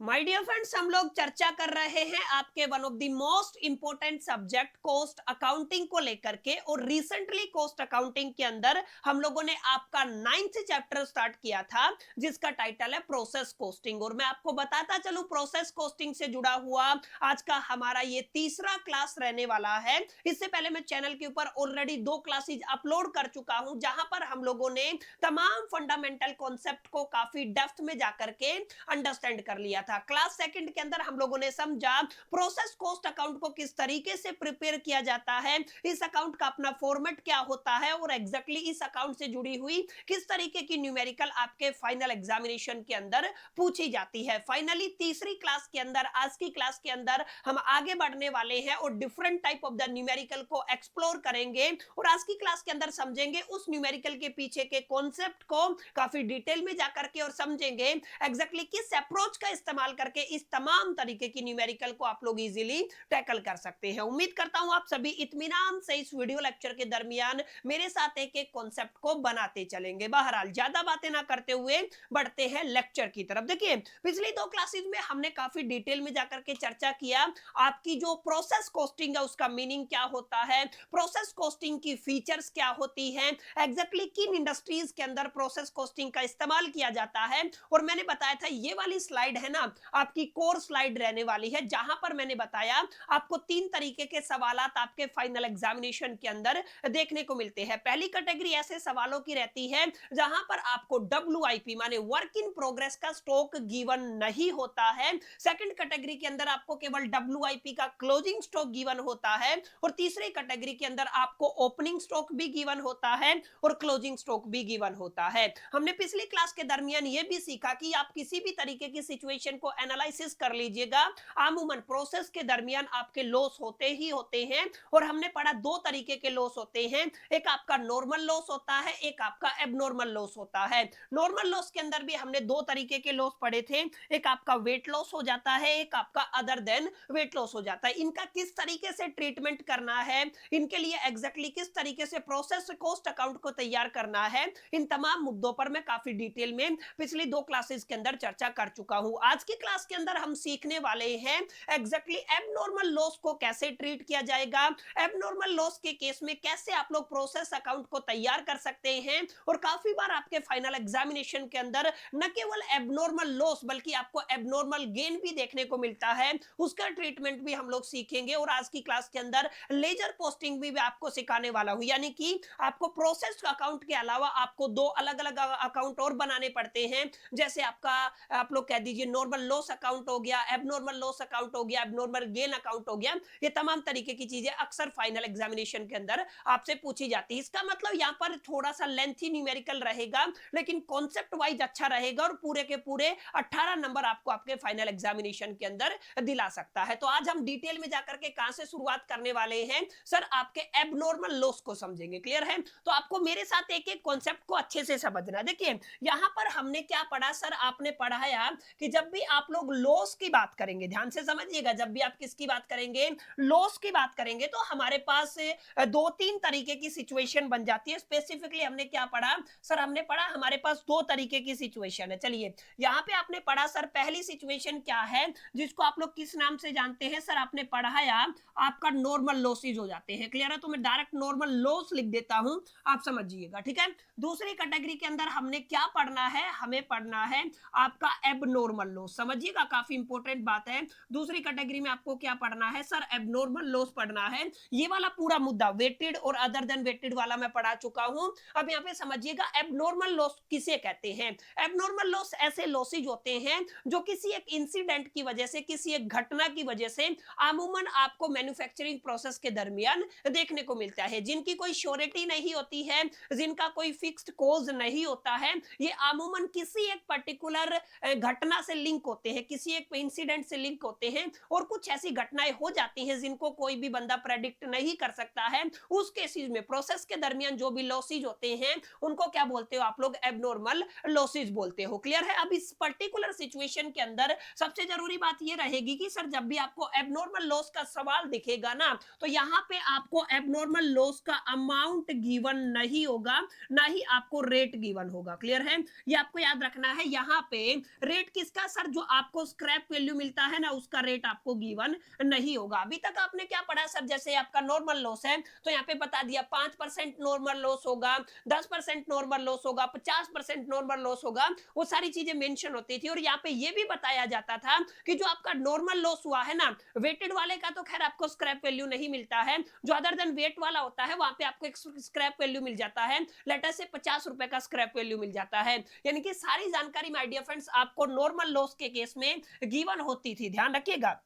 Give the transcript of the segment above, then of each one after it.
My dear friends, हम लोग चर्चा कर रहे हैं आपके one of the most important subject cost accounting को लेकर के। और रिसेंटली कॉस्ट अकाउंटिंग के अंदर हम लोगों ने आपका 9th चैप्टर स्टार्ट किया था जिसका टाइटल है प्रोसेस कॉस्टिंग। और मैं आपको बताता चलूं, प्रोसेस कॉस्टिंग से जुड़ा हुआ आज का हमारा ये तीसरा क्लास रहने वाला है। इससे पहले मैं चैनल के ऊपर ऑलरेडी 2 क्लासेज अपलोड कर चुका हूं जहां पर हम लोगों ने तमाम फंडामेंटल कॉन्सेप्ट को काफी डेप्थ में जाकर के अंडरस्टैंड कर लिया था। क्लास सेकंड के अंदर हम लोगों ने समझा प्रोसेस कॉस्ट अकाउंट को किस तरीके से प्रिपेयर किया जाता है, इस अकाउंट का अपना फॉर्मेट क्या होता है और एग्जैक्टली इस अकाउंट से जुड़ी हुई किस तरीके की न्यूमेरिकल आपके फाइनल एग्जामिनेशन के अंदर पूछी जाती है। फाइनली तीसरी क्लास के अंदर, आज की क्लास के अंदर हम आगे बढ़ने वाले हैं और different type of the numerical को एक्सप्लोर करेंगे और आज की क्लास के अंदर समझेंगे उस न्यूमेरिकल के पीछे के कॉन्सेप्ट को काफी डिटेल में जाकर के और समझेंगे एग्जैक्टली किस अप्रोच का इस्तेमाल करके इस तमाम तरीके की न्यूमेरिकल को आप लोग इजीली टैकल कर सकते हैं। उम्मीद करता हूं आप सभी इत्मीनान से इस वीडियो लेक्चर के दरमियान मेरे साथ एक एक कॉन्सेप्ट को बनाते चलेंगे। बहरहाल ज्यादा बातें ना करते हुए बढ़ते हैं लेक्चर की तरफ। देखिए, पिछली 2 क्लासेस में हमने काफी डिटेल में जाकर के चर्चा किया आपकी जो प्रोसेस कॉस्टिंग है उसका मीनिंग क्या होता है, प्रोसेस कॉस्टिंग की फीचर्स क्या होती हैं, एग्जैक्टली किन इंडस्ट्रीज के अंदर प्रोसेस कॉस्टिंग का इस्तेमाल किया जाता है। और मैंने बताया था ये वाली स्लाइड है ना आपकी कोर स्लाइड रहने वाली है जहां पर मैंने बताया आपको 3 तरीके के सवालात आपके फाइनल एग्जामिनेशन के अंदर देखने को मिलते हैं। पहली कैटेगरी ऐसे सवालों की रहती है जहां पर आपको WIP माने वर्क इन प्रोग्रेस का स्टॉक गिवन नहीं होता है। सेकंड कैटेगरी के अंदर आपको केवल WIP का क्लोजिंग स्टॉक गिवन होता है और तीसरी कैटेगरी के अंदर आपको ओपनिंग स्टॉक भी गिवन होता है और क्लोजिंग स्टॉक भी गिवन होता है। हमने पिछली क्लास के दरमियान यह भी सीखा कि आप किसी भी तरीके की सिचुएशन को एनालिसिस कर लीजिएगा, आमूमन प्रोसेस के दरमियान आपके लॉस होते ही होते हैं। और हमने पढ़ा 2 तरीके के लॉस होते हैं, एक आपका नॉर्मल लॉस होता है, एक आपका एबनॉर्मल लॉस होता है। नॉर्मल लॉस के अंदर भी हमने 2 तरीके के लॉस पढ़े थे, एक आपका वेट लॉस हो जाता है, एक आपका अदर देन वेट लॉस हो जाता है। इनका किस तरीके से ट्रीटमेंट करना है, इनके लिए एग्जैक्टली किस तरीके से प्रोसेस कॉस्ट अकाउंट को तैयार करना है, इन तमाम मुद्दों पर मैं काफी डिटेल में पिछली 2 क्लासेस के अंदर चर्चा कर चुका हूं। आज की क्लास के अंदर हम सीखने वाले हैं एग्जैक्टली एबनॉर्मल लॉस को कैसे ट्रीट किया जाएगा, एबनॉर्मल लॉस के केस में कैसे आप लोग प्रोसेस अकाउंट को तैयार कर सकते हैं। और काफी बार आपके फाइनल एग्जामिनेशन के अंदर न केवल एबनॉर्मल लॉस बल्कि आपको एबनॉर्मल गेन भी देखने को मिलता है, उसका ट्रीटमेंट भी हम लोग सीखेंगे। और आज की क्लास के अंदर लेजर पोस्टिंग भी आपको सिखाने वाला हूं, यानी कि आपको प्रोसेस अकाउंट के अलावा आपको 2 अलग अलग अकाउंट और बनाने पड़ते हैं। जैसे आपका आप लोग कह दीजिए नॉर्मल लॉस अकाउंट हो गया, एबनॉर्मल लॉस अकाउंट हो गया, एबनॉर्मल गेन अकाउंट हो गया। ये तमाम तरीके की चीजें अक्सर फाइनल एग्जामिनेशन के अंदर आपसे पूछी जाती है। इसका मतलब यहां पर थोड़ा सा लेंथी न्यूमेरिकल रहेगा लेकिन कॉन्सेप्ट वाइज अच्छा रहेगा और पूरे के पूरे 18 नंबर आपको आपके फाइनल एग्जामिनेशन के अंदर दिला सकता है। तो आज हम डिटेल में जाकर के कहां से शुरुआत करने वाले हैं सर, आपके एबनॉर्मल लॉस को समझेंगे। क्लियर है? तो आपको मेरे साथ एक एक कॉन्सेप्ट को अच्छे से समझना। देखिए, यहां पर हमने क्या पढ़ा सर, आपने पढ़ाया कि जब भी आप लोग लॉस की बात करेंगे, ध्यान से समझिएगा, जब भी आप किसकी बात करेंगे, लॉस की बात करेंगे, तो हमारे पास 2-3 तरीके की सिचुएशन बन जाती है। स्पेसिफिकली हमने क्या पढ़ा सर, हमने पढ़ा हमारे पास 2 तरीके की सिचुएशन है। चलिए, यहां पे आपने पढ़ा सर पहली सिचुएशन क्या है जिसको आप लोग किस नाम से जानते हैं सर, आपने पढ़ाया आपका नॉर्मल लॉसेज हो जाते हैं। क्लियर है? तो मैं डायरेक्ट नॉर्मल लॉस लिख देता हूं, आप समझिएगा। ठीक है? दूसरी कैटेगरी के अंदर हमने क्या पढ़ना है, हमें पढ़ना है आपका एबनॉर्मल लॉस। समझिएगा, काफी इंपॉर्टेंट बात है। दूसरी कैटेगरी में आपको क्या पढ़ना है सर, एबनॉर्मल लॉस पढ़ना है। ये वाला पूरा मुद्दा वेटेड और अदर देन वेटेड वाला मैं पढ़ा चुका हूं। अब यहां पे समझिएगा एबनॉर्मल लॉस किसे कहते हैं। एबनॉर्मल लॉस ऐसे लॉसेज होते हैं जो किसी एक इंसिडेंट की वजह से, किसी एक घटना की वजह से आमूमन आपको मैन्युफैक्चरिंग प्रोसेस के दरमियान देखने को मिलता है, जिनकी कोई श्योरिटी नहीं होती है, जिनका कोई फिक्स्ड कॉज नहीं होता है। ये आमूमन किसी एक पर्टिकुलर घटना से लिंक होते हैं, किसी एक इंसिडेंट से लिंक होते हैं और कुछ ऐसी घटनाएं हो जाती हैं जिनको कोई भी बंदा प्रेडिक्ट नहीं कर सकता है। उस केसेस में प्रोसेस के दरमियान जो भी लॉसेज होते हैं उनको क्या बोलते हो आप लोग, एबनॉर्मल लॉसेज बोलते हो। क्लियर है? अब इस पर्टिकुलर सिचुएशन के अंदर सबसे जरूरी बात यह रहेगी कि सर जब भी आपको एबनॉर्मल लॉस का सवाल दिखेगा ना, तो यहां पे आपको एबनॉर्मल लॉस का अमाउंट गिवन नहीं होगा, ना ही आपको रेट गिवन होगा। क्लियर है? ये आपको याद रखना है। यहां पे रेट किसका सर, जो आपको स्क्रैप वैल्यू मिलता है ना उसका रेट आपको गिवन नहीं होगा। अभी तक आपने क्या पढ़ा सर, जैसे आपका नॉर्मल लॉस है तो यहाँ पे बता दिया 5% नॉर्मल लॉस होगा, 10% नॉर्मल लॉस होगा, 50% नॉर्मल लॉस होगा, वो सारी चीजें मेंशन होती थी। और यहाँ पे ये भी बताया जाता था कि जो आपका नॉर्मल लॉस हुआ है ना, वेटेड वाले का तो खैर आपको स्क्रैप वैल्यू नहीं मिलता है, जो अदर देन वेट वाला होता है वहां पे आपको एक स्क्रैप वैल्यू मिल जाता है, लेटर से 50 रुपए का स्क्रैप वैल्यू मिल जाता है। यानी कि सारी जानकारी माय डियर फ्रेंड्स आपको नॉर्मल लॉस के केस में गिवन होती थी, ध्यान रखिएगा।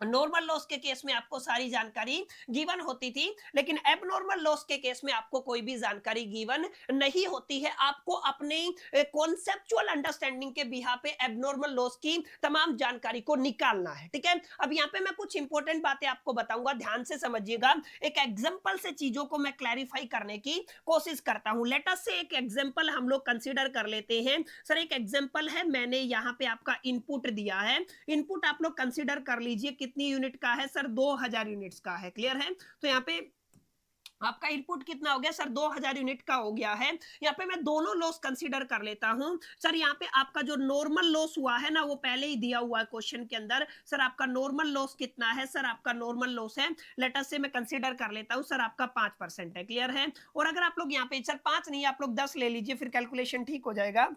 नॉर्मल लॉस के केस में आपको सारी जानकारी गिवन होती थी, लेकिन एबनॉर्मल लॉस के केस में आपको कोई भी जानकारी गिवन नहीं होती है। आपको अपने कॉन्सेप्चुअल अंडरस्टैंडिंग के बिहा पे एबनॉर्मल लॉस की तमाम जानकारी को निकालना है, ठीक है। अब यहाँ पे मैं कुछ इंपॉर्टेंट बातें आपको बताऊंगा, ध्यान से समझिएगा। एक एग्जांपल से चीजों को मैं क्लैरिफाई करने की कोशिश करता हूं। लेट अस से एक एग्जांपल हम लोग कंसीडर कर लेते हैं। सर एक एग्जांपल है, मैंने यहाँ पे आपका इनपुट दिया है, इनपुट आप लोग कंसीडर कर लीजिए कितनी यूनिट का है सर, 2000 यूनिट्स का है, क्लियर है। तो यहाँ पे आपका इनपुट कितना हो गया सर, 2000 यूनिट का हो गया है। यहाँ पे मैं दोनों लॉस कंसीडर कर लेता हूं। सर यहाँ पे आपका जो नॉर्मल लॉस हुआ है ना वो पहले ही दिया हुआ है क्वेश्चन के अंदर। सर आपका नॉर्मल लॉस कितना है, सर आपका नॉर्मल लॉस है, लेटर से मैं कंसीडर कर लेता हूं सर आपका 5% है, क्लियर है। और अगर आप लोग यहाँ पे सर 5 नहीं आप लोग 10 ले लीजिए, फिर कैलकुलेशन ठीक हो जाएगा।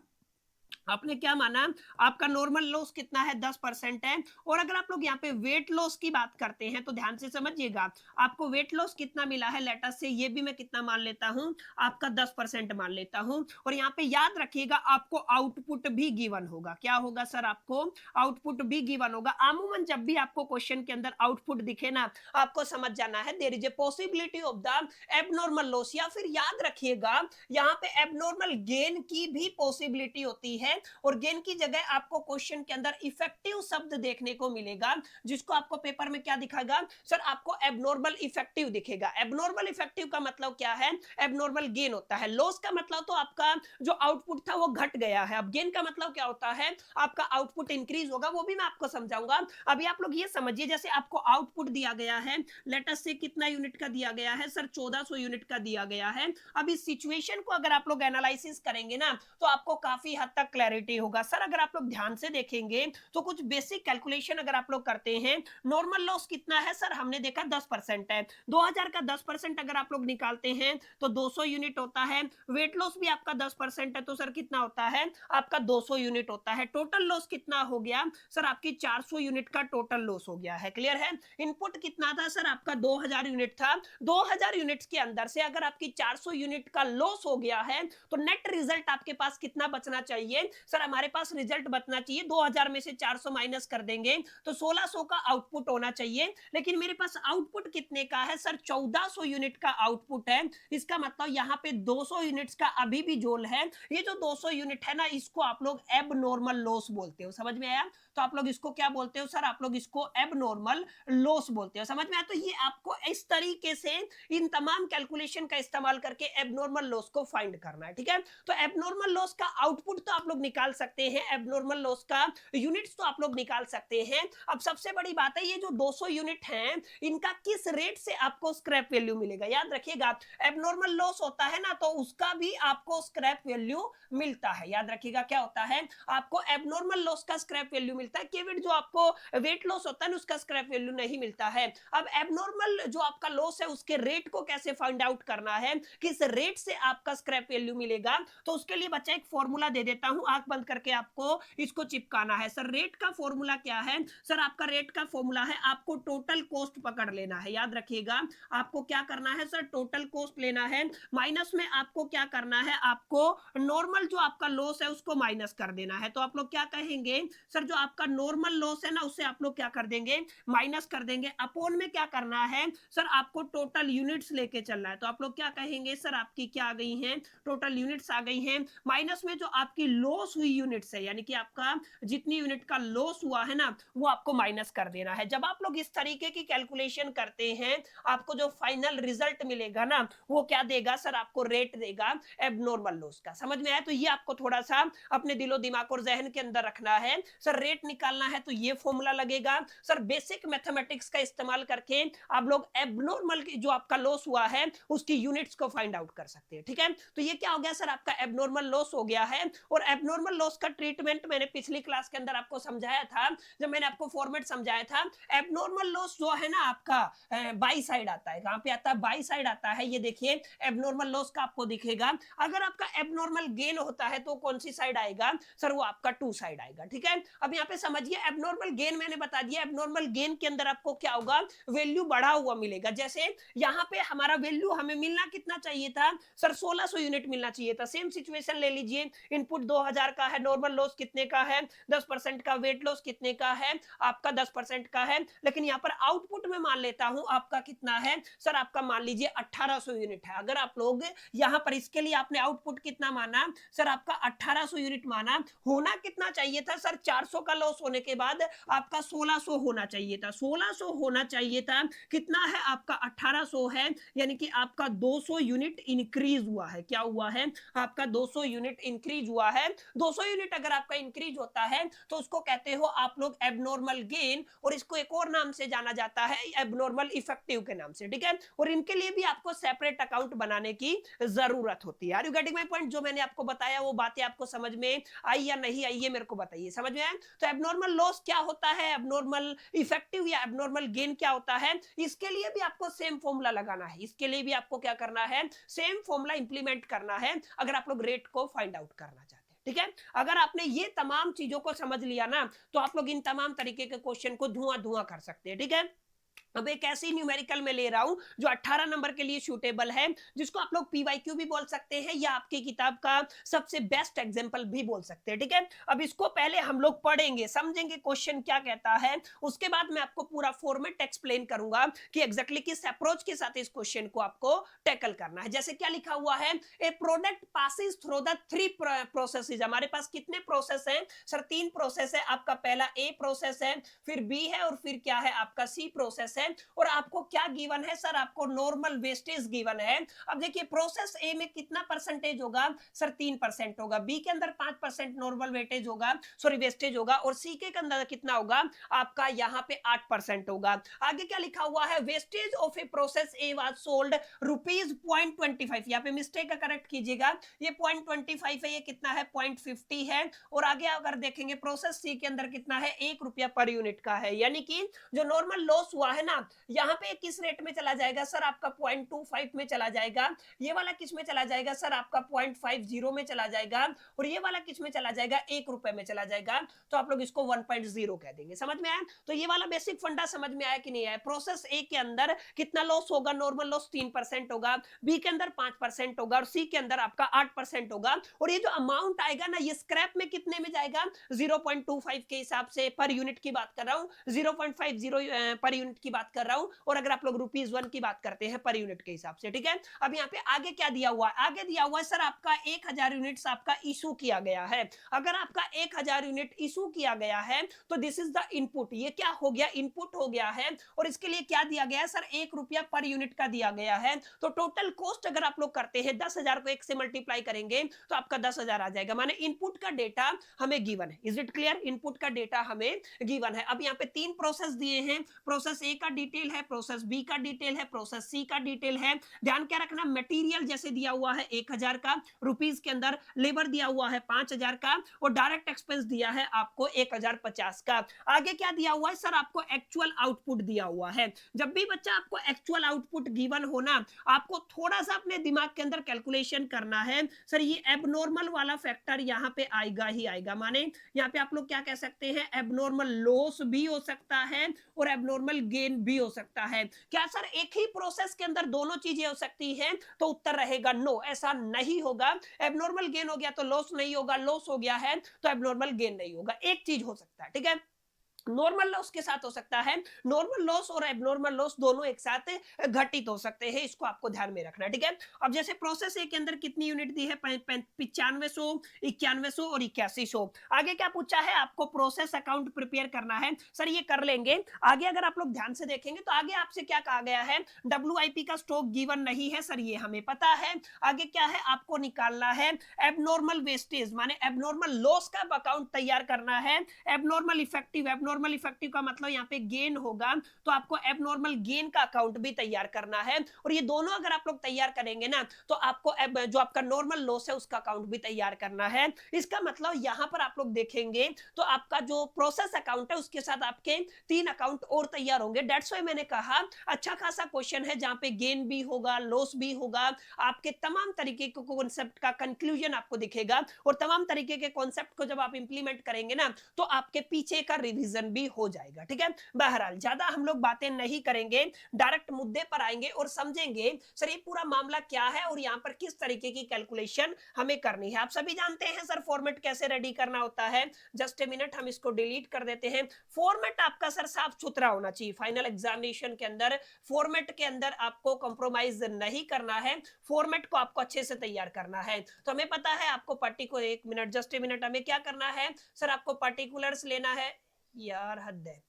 आपने क्या माना, आपका नॉर्मल लॉस कितना है, 10% है। और अगर आप लोग यहाँ पे वेट लॉस की बात करते हैं तो ध्यान से समझिएगा, आपको वेट लॉस कितना मिला है, लेटर से ये भी मैं कितना मान लेता हूं, आपका 10% मान लेता हूं। और यहाँ पे याद रखिएगा आपको आउटपुट भी गिवन होगा, क्या होगा सर, आपको आउटपुट भी गिवन होगा। अमूमन जब भी आपको क्वेश्चन के अंदर आउटपुट दिखे ना, आपको समझ जाना है there is a possibility of the abnormal loss, या फिर याद रखिएगा यहाँ पे एबनॉर्मल गेन की भी पॉसिबिलिटी होती है। और गेन की जगह आपको क्वेश्चन के अंदर इफेक्टिव शब्द देखने को मिलेगा, जिसको आपको पेपर में क्या दिखाएगा सर, आपको एबनॉर्मल इफेक्टिव दिखेगा। एबनॉर्मल इफेक्टिव का मतलब क्या है, एबनॉर्मल गेन होता है। लॉस का मतलब तो आपका जो आउटपुट था वो घट गया है। अब गेन का मतलब क्या होता है, आपका आउटपुट इंक्रीज होगा, वो भी मैं आपको समझाऊंगा। अभी आप लोग ये समझिए, जैसे आपको आउटपुट दिया गया है, लेटस से कितना यूनिट का दिया गया है सर, 1400 यूनिट का दिया गया है। अब इस सिचुएशन को अगर आप लोग एनालिसिस करेंगे ना तो आपको काफी हद तक क्लैरिटी होगा। सर अगर आप लोग ध्यान से देखेंगे तो कुछ बेसिक कैलकुलेशन अगर आप लोग करते हैं, नॉर्मल लॉस कितना है सर, हमने देखा 10% है, 2000 का 10% अगर आप लोग निकालते हैं तो 200 यूनिट होता है। वेट लॉस भी आपका 10% है तो सर कितना होता है, आपका 200 यूनिट होता है। टोटल लॉस कितना हो गया सर, आपकी 400 यूनिट का टोटल लॉस हो गया है, क्लियर है। इनपुट कितना था सर, आपका 2000 यूनिट था। 2000 यूनिट्स के अंदर से अगर आपकी 400 यूनिट का लॉस हो गया है तो नेट रिजल्ट आपके पास कितना बचना चाहिए सर, हमारे पास रिजल्ट बचना चाहिए 2000 में से 400 माइनस कर देंगे तो 1600 का आउटपुट होना चाहिए। लेकिन मेरे पास आउटपुट कितने का है सर, 1400 यूनिट का आउटपुट है। इसका मतलब यहाँ पे 200 यूनिट्स का अभी भी जोल है। ये जो 200 यूनिट है ना, इसको आप लोग एबनॉर्मल लॉस बोलते हो, समझ में आया। तो आप लोग इसको क्या बोलते हो सर, आप लोग इसको एबनॉर्मल लॉस बोलते हो, समझ में आया। तो ये आपको इस तरीके से इन तमाम कैलकुलेशन का इस्तेमाल करके एबनॉर्मल लॉस को फाइंड करना है, ठीक है। तो एबनॉर्मल लॉस का आउटपुट तो आप लोग निकाल सकते हैं, एबनॉर्मल लॉस का यूनिट्स तो आप लोग निकाल सकते हैं। अब सबसे बड़ी बात है, ये जो 200 यूनिट हैं इनका किस रेट से आपको स्क्रैप वैल्यू मिलेगा। याद रखिएगा एबनॉर्मल लॉस होता है ना तो उसका भी आपको स्क्रैप वैल्यू मिलता है। याद रखिएगा क्या होता है, आपको एबनॉर्मल लॉस का स्क्रैप वैल्यू मिलता है, केवल जो आपको वेट लॉस होता है उसका स्क्रैप वैल्यू नहीं मिलता है। अब एबनॉर्मल जो आपका लॉस है उसके रेट को कैसे फाइंड आउट करना है, किस रेट से आपका स्क्रैप वैल्यू मिलेगा, तो उसके लिए बच्चा एक फॉर्मूला दे देता हूं, आंख बंद करके आपको इसको चिपकाना है। सर रेट का फॉर्मूला क्या है सर, आपका रेट का फॉर्मूला है, आपको टोटल कॉस्ट पकड़ लेना है। याद रखिएगा आपको क्या करना है सर, टोटल कॉस्ट लेना है, माइनस में आपको क्या करना है, आपको नॉर्मल जो आपका लॉस है उसको माइनस कर देना है। तो आप लोग क्या कहेंगे सर, जो आपका नॉर्मल लॉस है ना उससे आप लोग क्या कर देंगे, माइनस कर देंगे। अपोन में क्या करना है सर, आपको टोटल यूनिट्स लेके चलना है। तो आप लोग क्या कहेंगे सर, आपकी क्या आ गई हैं, टोटल यूनिट्स आ गई हैं, माइनस में जो आपकी लॉस हुई यूनिट्स है, यानी कि आपका जितनी यूनिट का लॉस हुआ है ना वो आपको माइनस कर देना है। जब आप लोग इस तरीके की कैलकुलेशन करते हैं आपको जो फाइनल रिजल्ट मिलेगा ना वो क्या देगा सर, आपको रेट देगा एबनॉर्मल लॉस का। समझ में आया। तो ये आपको थोड़ा सा अपने दिलो दिमाग और जहन के अंदर रखना है। सर रेट निकालना है तो ये फॉर्मूला लगेगा। सर बेसिक मैथमेटिक्स का इस्तेमाल करके आप लोग एबनॉर्मल जो आपका लॉस हुआ है उसकी यूनिट्स को फाइंड आउट कर सकते हैं, ठीक है। तो ये क्या हो गया सर, आपका एबनॉर्मल लॉस हो गया है। और एबनॉर्मल एबनॉर्मल लॉस का ट्रीटमेंट मैंने पिछली क्लास के अंदर आपको समझाया था, जब मैंने आपको फॉर्मेट समझाया था। एबनॉर्मल लॉस जो है ना आपका बाई साइड आता है, कहां पे आता है, बाई साइड आता है। ये देखिए एबनॉर्मल लॉस का आपको दिखेगा। अगर आपका एबनॉर्मल गेन होता है तो कौन सी साइड आएगा सर, वो आपका टू साइड आएगा, ठीक है। अब यहाँ पे समझिए एबनॉर्मल गेन मैंने बता दिया, एबनॉर्मल गेन के अंदर आपको क्या होगा, वैल्यू बढ़ा हुआ मिलेगा। जैसे यहाँ पे हमारा वैल्यू हमें मिलना कितना चाहिए था सर, 1600 यूनिट मिलना चाहिए था। सेम सिचुएशन ले लीजिए, इनपुट 2000 का है, नॉर्मल लॉस कितने का है 10% का, वेट लॉस कितने का है आपका 10% का है, लेकिन यहाँ पर आउटपुट में मान लेता हूं आपका कितना है सर, आपका मान लीजिए 1800 यूनिट है। अगर आप लोग यहाँ पर इसके लिए आपने आउटपुट कितना माना सर, आपका 1800 यूनिट माना, होना कितना चाहिए था सर, 400 का लॉस होने के बाद आपका 1600 होना चाहिए था, 1600 होना चाहिए था। कितना है आपका 1800 है, यानी कि आपका 200 यूनिट इंक्रीज हुआ है। क्या हुआ है आपका 200 यूनिट इंक्रीज हुआ है। 200 यूनिट अगर आपका इंक्रीज होता है तो उसको कहते हो आप लोग एबनॉर्मल गेन, और इसको एक और नाम से जाना जाता है एबनॉर्मल इफेक्टिव के नाम से, ठीक है। और इनके लिए भी आपको सेपरेट अकाउंट बनाने की जरूरत होती है। Are you getting my point? जो मैंने आपको बताया वो बातें आपको समझ में आई या नहीं आई, ये मेरे को बताइए, समझ में आया? तो एबनॉर्मल लॉस क्या होता है, एबनॉर्मल इफेक्टिव या एबनॉर्मल गेन क्या होता है, इसके लिए भी आपको सेम फॉर्मूला लगाना है। इसके लिए भी आपको क्या करना है, सेम फॉर्मूला इंप्लीमेंट करना है, अगर आप लोग रेट को फाइंड आउट करना चाहते हैं, ठीक है। अगर आपने ये तमाम चीजों को समझ लिया ना, तो आप लोग इन तमाम तरीके के क्वेश्चन को धुआं धुआं कर सकते हैं, ठीक है। अब एक ऐसी न्यूमेरिकल में ले रहा हूं जो 18 नंबर के लिए सूटेबल है, जिसको आप लोग पीवाईक्यू भी बोल सकते हैं या आपकी किताब का सबसे बेस्ट एग्जांपल भी बोल सकते हैं, ठीक है। अब इसको पहले हम लोग पढ़ेंगे, समझेंगे क्वेश्चन क्या कहता है, उसके बाद मैं आपको पूरा फॉर्मेट एक्सप्लेन करूंगा कि एग्जैक्टली किस अप्रोच के साथ इस क्वेश्चन को आपको टैकल करना है। जैसे क्या लिखा हुआ है, a product passes through the 3 processes. हमारे पास कितने प्रोसेस हैं सर, 3 प्रोसेस है। आपका पहला ए प्रोसेस है, फिर बी है, और फिर क्या है आपका सी प्रोसेस है। और आपको क्या गिवन है सर, आपको नॉर्मल वेस्टेज गिवन है। अब देखिए प्रोसेस ए में कितना परसेंटेज होगा सर, 3% होगा, बी के अंदर 5% नॉर्मल वेटेज होगा, सॉरी वेस्टेज होगा, और सी के अंदर कितना होगा आपका यहाँ पे 8% होगा। आगे क्या लिखा हुआ है, wastage of a process A was sold ₹0.25। यहाँ पे मिस्टेक का करेक्ट कीजिएगा, ये 0.25 है, ये कितना है 0.50 है। और आगे अगर देखेंगे प्रोसेस सी के अंदर कितना है, ₹1 पर यूनिट का है, यानी कि जो नॉर्मल लॉस हुआ है ना, यहां पे किस रेट में चला जाएगा सर, आपका 0.25 में चला जाएगा। ये वाला किस में चला जाएगा सर, आपका 0.50 में चला जाएगा। और ये वाला किस में चला जाएगा, ₹1 में चला जाएगा। तो आप लोग इसको 1.0 कह देंगे। समझ में आया? तो ये वाला बेसिक फंडा समझ में आया कि नहीं आया? प्रोसेस ए के अंदर कितना लॉस होगा, नॉर्मल लॉस 3% होगा, बी के अंदर 5% होगा, और सी के अंदर आपका 8% होगा। और ये जो अमाउंट आएगा ना, ये स्क्रैप में कितने में जाएगा, 0.25 के हिसाब से पर यूनिट की बात कर रहा हूं, 0.50 पर यूनिट की बात कर रहा हूं। और अगर आप लोग ₹1 की बात करते हैं पर यूनिट के हिसाब से, ठीक है। अब यहाँ पे आगे क्या दिया हुआ है, आगे दिया हुआ है सर आपका 1000 यूनिट्स आपका इशू किया गया है। अगर आपका 1000 यूनिट इशू किया गया है तो दिस इज द इनपुट, ये क्या हो गया, इनपुट हो गया है। और इसके लिए क्या दिया गया है सर, ₹1 पर यूनिट का दिया गया है। तो टोटल कॉस्ट अगर आप लोग करते हैं 10,000 को 1 से मल्टीप्लाई करेंगे तो आपका 10,000 आ जाएगा, माने इनपुट का डेटा हमें गिवन है। Is it clear? इनपुट का डेटा हमें गिवन है। अब यहाँ पे 3 प्रोसेस दिए हैं, प्रोसेस ए का डिटेल है, प्रोसेस बी का डिटेल है, प्रोसेस सी का डिटेल है। ध्यान क्या रखना, मटेरियल जैसे दिया हुआ है 1000 का रुपीस के अंदर, लेबर दिया हुआ है 5000 का, और डायरेक्ट एक्सपेंस दिया है आपको 1050 का। आगे क्या दिया हुआ है सर, आपको एक्चुअल आउटपुट दिया हुआ है। जब भी बच्चा आपको एक्चुअल आउटपुट गिवन होना, आपको थोड़ा सा अपने दिमाग के अंदर कैलकुलेशन करना है। सर ये एबनॉर्मल वाला फैक्टर यहाँ पे आएगा ही आएगा, माने यहाँ पे आप लोग क्या कह सकते हैं, एबनॉर्मल लॉस भी हो सकता है और एबनॉर्मल गेन भी हो सकता है। क्या सर एक ही प्रोसेस के अंदर दोनों चीजें हो सकती हैं? तो उत्तर रहेगा नो, ऐसा नहीं होगा। एबनॉर्मल गेन हो गया तो लॉस नहीं होगा, लॉस हो गया है तो एबनॉर्मल गेन नहीं होगा। एक चीज हो सकता है, ठीक है, नॉर्मल लॉस के साथ हो सकता है, नॉर्मल लॉस और एबनॉर्मल लॉस दोनों एक साथ घटित हो सकते हैं, इसको आपको ध्यान में रखना है, ठीक है। अब जैसे प्रोसेस ए के अंदर कितनी यूनिट दी है, 9500, 9100 और 8100। आगे क्या पूछा है, आपको प्रोसेस अकाउंट प्रिपेयर करना है। सर ये कर लेंगे। आगे अगर आप लोग ध्यान से देखेंगे तो आगे आपसे क्या कहा गया है, WIP का स्टॉक गिवन नहीं है, सर ये हमें पता है। आगे क्या है, आपको निकालना है एबनॉर्मल वेस्टेज, माने एबनॉर्मल लॉस का अकाउंट तैयार करना है, एबनॉर्मल इफेक्टिव, एबनॉर्मल इफेक्टिव का मतलब यहाँ पे गेन होगा, तो आपको एबनॉर्मल गेन का अकाउंट भी तैयार करना है, और ये दोनों अगर आप लोग तैयार करेंगे ना तो आपको जो आपका नॉर्मल लॉस है उसका अकाउंट भी तैयार करना है। इसका मतलब यहां पर आप लोग देखेंगे तो आपका जो प्रोसेस अकाउंट है उसके साथ आपके 3 अकाउंट और तैयार होंगे। दैट्स व्हाई मैंने कहा अच्छा खासा क्वेश्चन है जहां पे गेन भी होगा, लॉस भी होगा, आपके तमाम तरीके के कॉन्सेप्ट का कंक्लूजन आपको दिखेगा, और तमाम तरीके के कॉन्सेप्ट को जब आप इंप्लीमेंट करेंगे ना तो आपके पीछे का रिवीजन भी हो जाएगा। ठीक है, बहरहाल ज्यादा हम लोग बातें नहीं करेंगे, डायरेक्ट मुद्दे पर आएंगे और समझेंगे सर ये पूरा मामला क्या है और यहाँ पर किस तरीके की कैलकुलेशन हमें करनी है। आप सभी जानते हैं सर फॉर्मेट कैसे रेडी करना होता है। जस्ट ए मिनट, हम इसको डिलीट कर देते हैं। फॉर्मेट आपका सर साफ सुथरा होना चाहिए। फाइनल एग्जामिनेशन के अंदर फॉर्मेट के अंदर आपको कॉम्प्रोमाइज नहीं करना है, फॉर्मेट को आपको अच्छे से तैयार करना है। तो हमें पता है आपको पर्टिकुलर, एक मिनट, जस्ट ए मिनट, हमें क्या करना है सर, आपको पर्टिकुलर्स लेना है। यार हद है,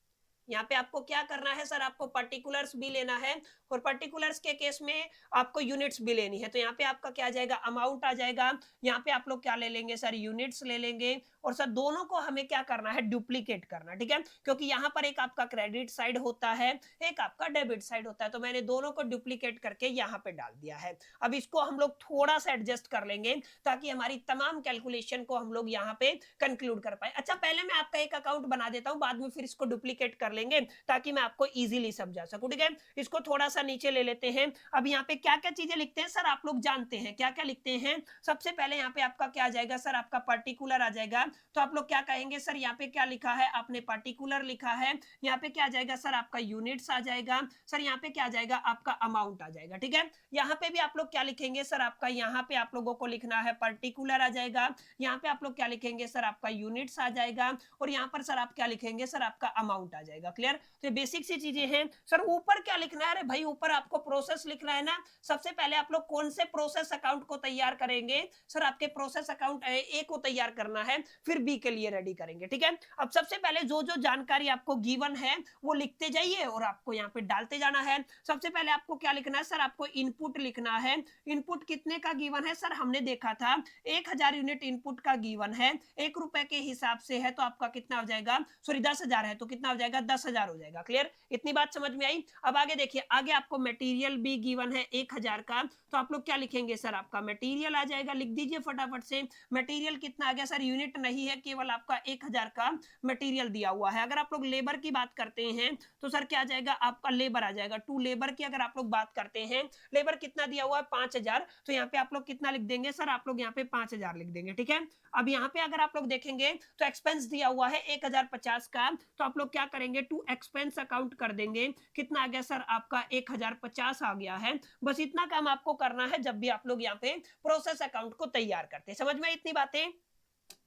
यहाँ पे आपको क्या करना है सर, आपको पर्टिकुलर्स भी लेना है, और पर्टिकुलर्स के केस में आपको यूनिट्स भी लेनी है। तो यहाँ पे आपका क्या आ जाएगा, अमाउंट आ जाएगा। यहाँ पे आप लोग क्या ले लेंगे सर, यूनिट्स ले लेंगे, और सर दोनों को हमें क्या करना है, डुप्लीकेट करना। ठीक है, क्योंकि यहाँ पर एक आपका क्रेडिट साइड होता है, एक आपका डेबिट साइड होता है, तो मैंने दोनों को डुप्लीकेट करके यहाँ पे डाल दिया है। अब इसको हम लोग थोड़ा सा एडजस्ट कर लेंगे ताकि हमारी तमाम कैलकुलेशन को हम लोग यहाँ पे कंक्लूड कर पाए। अच्छा, पहले मैं आपका एक अकाउंट बना देता हूँ, बाद में फिर इसको डुप्लीकेट कर लेंगे ताकि मैं आपको इजीली समझा सकूं। ठीक है, इसको थोड़ा सा नीचे ले लेते हैं। अब यहाँ पे क्या क्या चीजें लिखते हैं सर, आप लोग जानते हैं क्या क्या लिखते हैं। सबसे पहले यहाँ पे आपका क्या आ जाएगा सर, आपका पर्टिकुलर आ जाएगा। तो आप लोग क्या कहेंगे सर, यहाँ पे क्या लिखा है, आपने पर्टिकुलर लिखा है, यहाँ पे क्या आ जाएगा सर, आपका यूनिट्स आ जाएगा। सर यहाँ पे क्या आ जाएगा, आपका अमाउंट आ जाएगा। ठीक है, यहाँ पे भी आप लोग क्या लिखेंगे सर, आपका यहाँ पे आप लोगों को लिखना है पर्टिकुलर आ जाएगा, यहाँ पे आप लोग क्या लिखेंगे सर, आपका यूनिट्स आ जाएगा, और यहाँ पर सर आप क्या लिखेंगे सर, आपका अमाउंट आ जाएगा। क्लियर, तो बेसिक सी चीजें हैं। सर ऊपर क्या लिखना है, अरे भाई ऊपर आपको प्रोसेस लिखना है ना। सबसे पहले आप लोग कौन से प्रोसेस अकाउंट को तैयार करेंगे सर, आपके प्रोसेस अकाउंट ए को तैयार करना है, फिर बी के लिए रेडी करेंगे। ठीक है, अब सबसे पहले जो जो जानकारी आपको गिवन है वो लिखते जाइए और आपको यहाँ पे डालते जाना है। सबसे पहले आपको क्या लिखना है सर, आपको इनपुट लिखना है। इनपुट कितने का गिवन है सर, हमने देखा था 1000 यूनिट इनपुट का गिवन है, 1 रुपए के हिसाब से है, तो आपका कितना हो जाएगा, सॉरी 10,000 है तो कितना हो जाएगा, 10,000 हो जाएगा। क्लियर, इतनी बात समझ में आई। अब आगे देखिए, आगे आपको मटेरियल भी गिवन है 1000 का, तो आप लोग क्या लिखेंगे सर, आपका मटेरियल आ जाएगा। लिख दीजिए फटाफट से, मटेरियल कितना आ गया सर, यूनिट नहीं है, केवल आपका 1000 का मटेरियल दिया हुआ है। अगर आप लोग लेबर की बात करते हैं तो सर क्या आ जाएगा, आपका लेबर आ जाएगा। टू लेबर की अगर आप लोग बात करते हैं, लेबर कितना दिया हुआ है 5000, तो यहाँ पे आप लोग कितना लिख देंगे सर, आप लोग यहाँ पे 5000 लिख देंगे। ठीक है, अब यहाँ पे अगर आप लोग देखेंगे तो एक्सपेंस दिया हुआ है 1050 का, तो आप लोग क्या करेंगे, टू एक्सपेंस अकाउंट कर देंगे। कितना आ गया सर, आपका 1050 आ गया है। बस इतना काम आपको करना है जब भी आप लोग यहाँ पे प्रोसेस अकाउंट को तैयार करते हैं। समझ में इतनी बातें।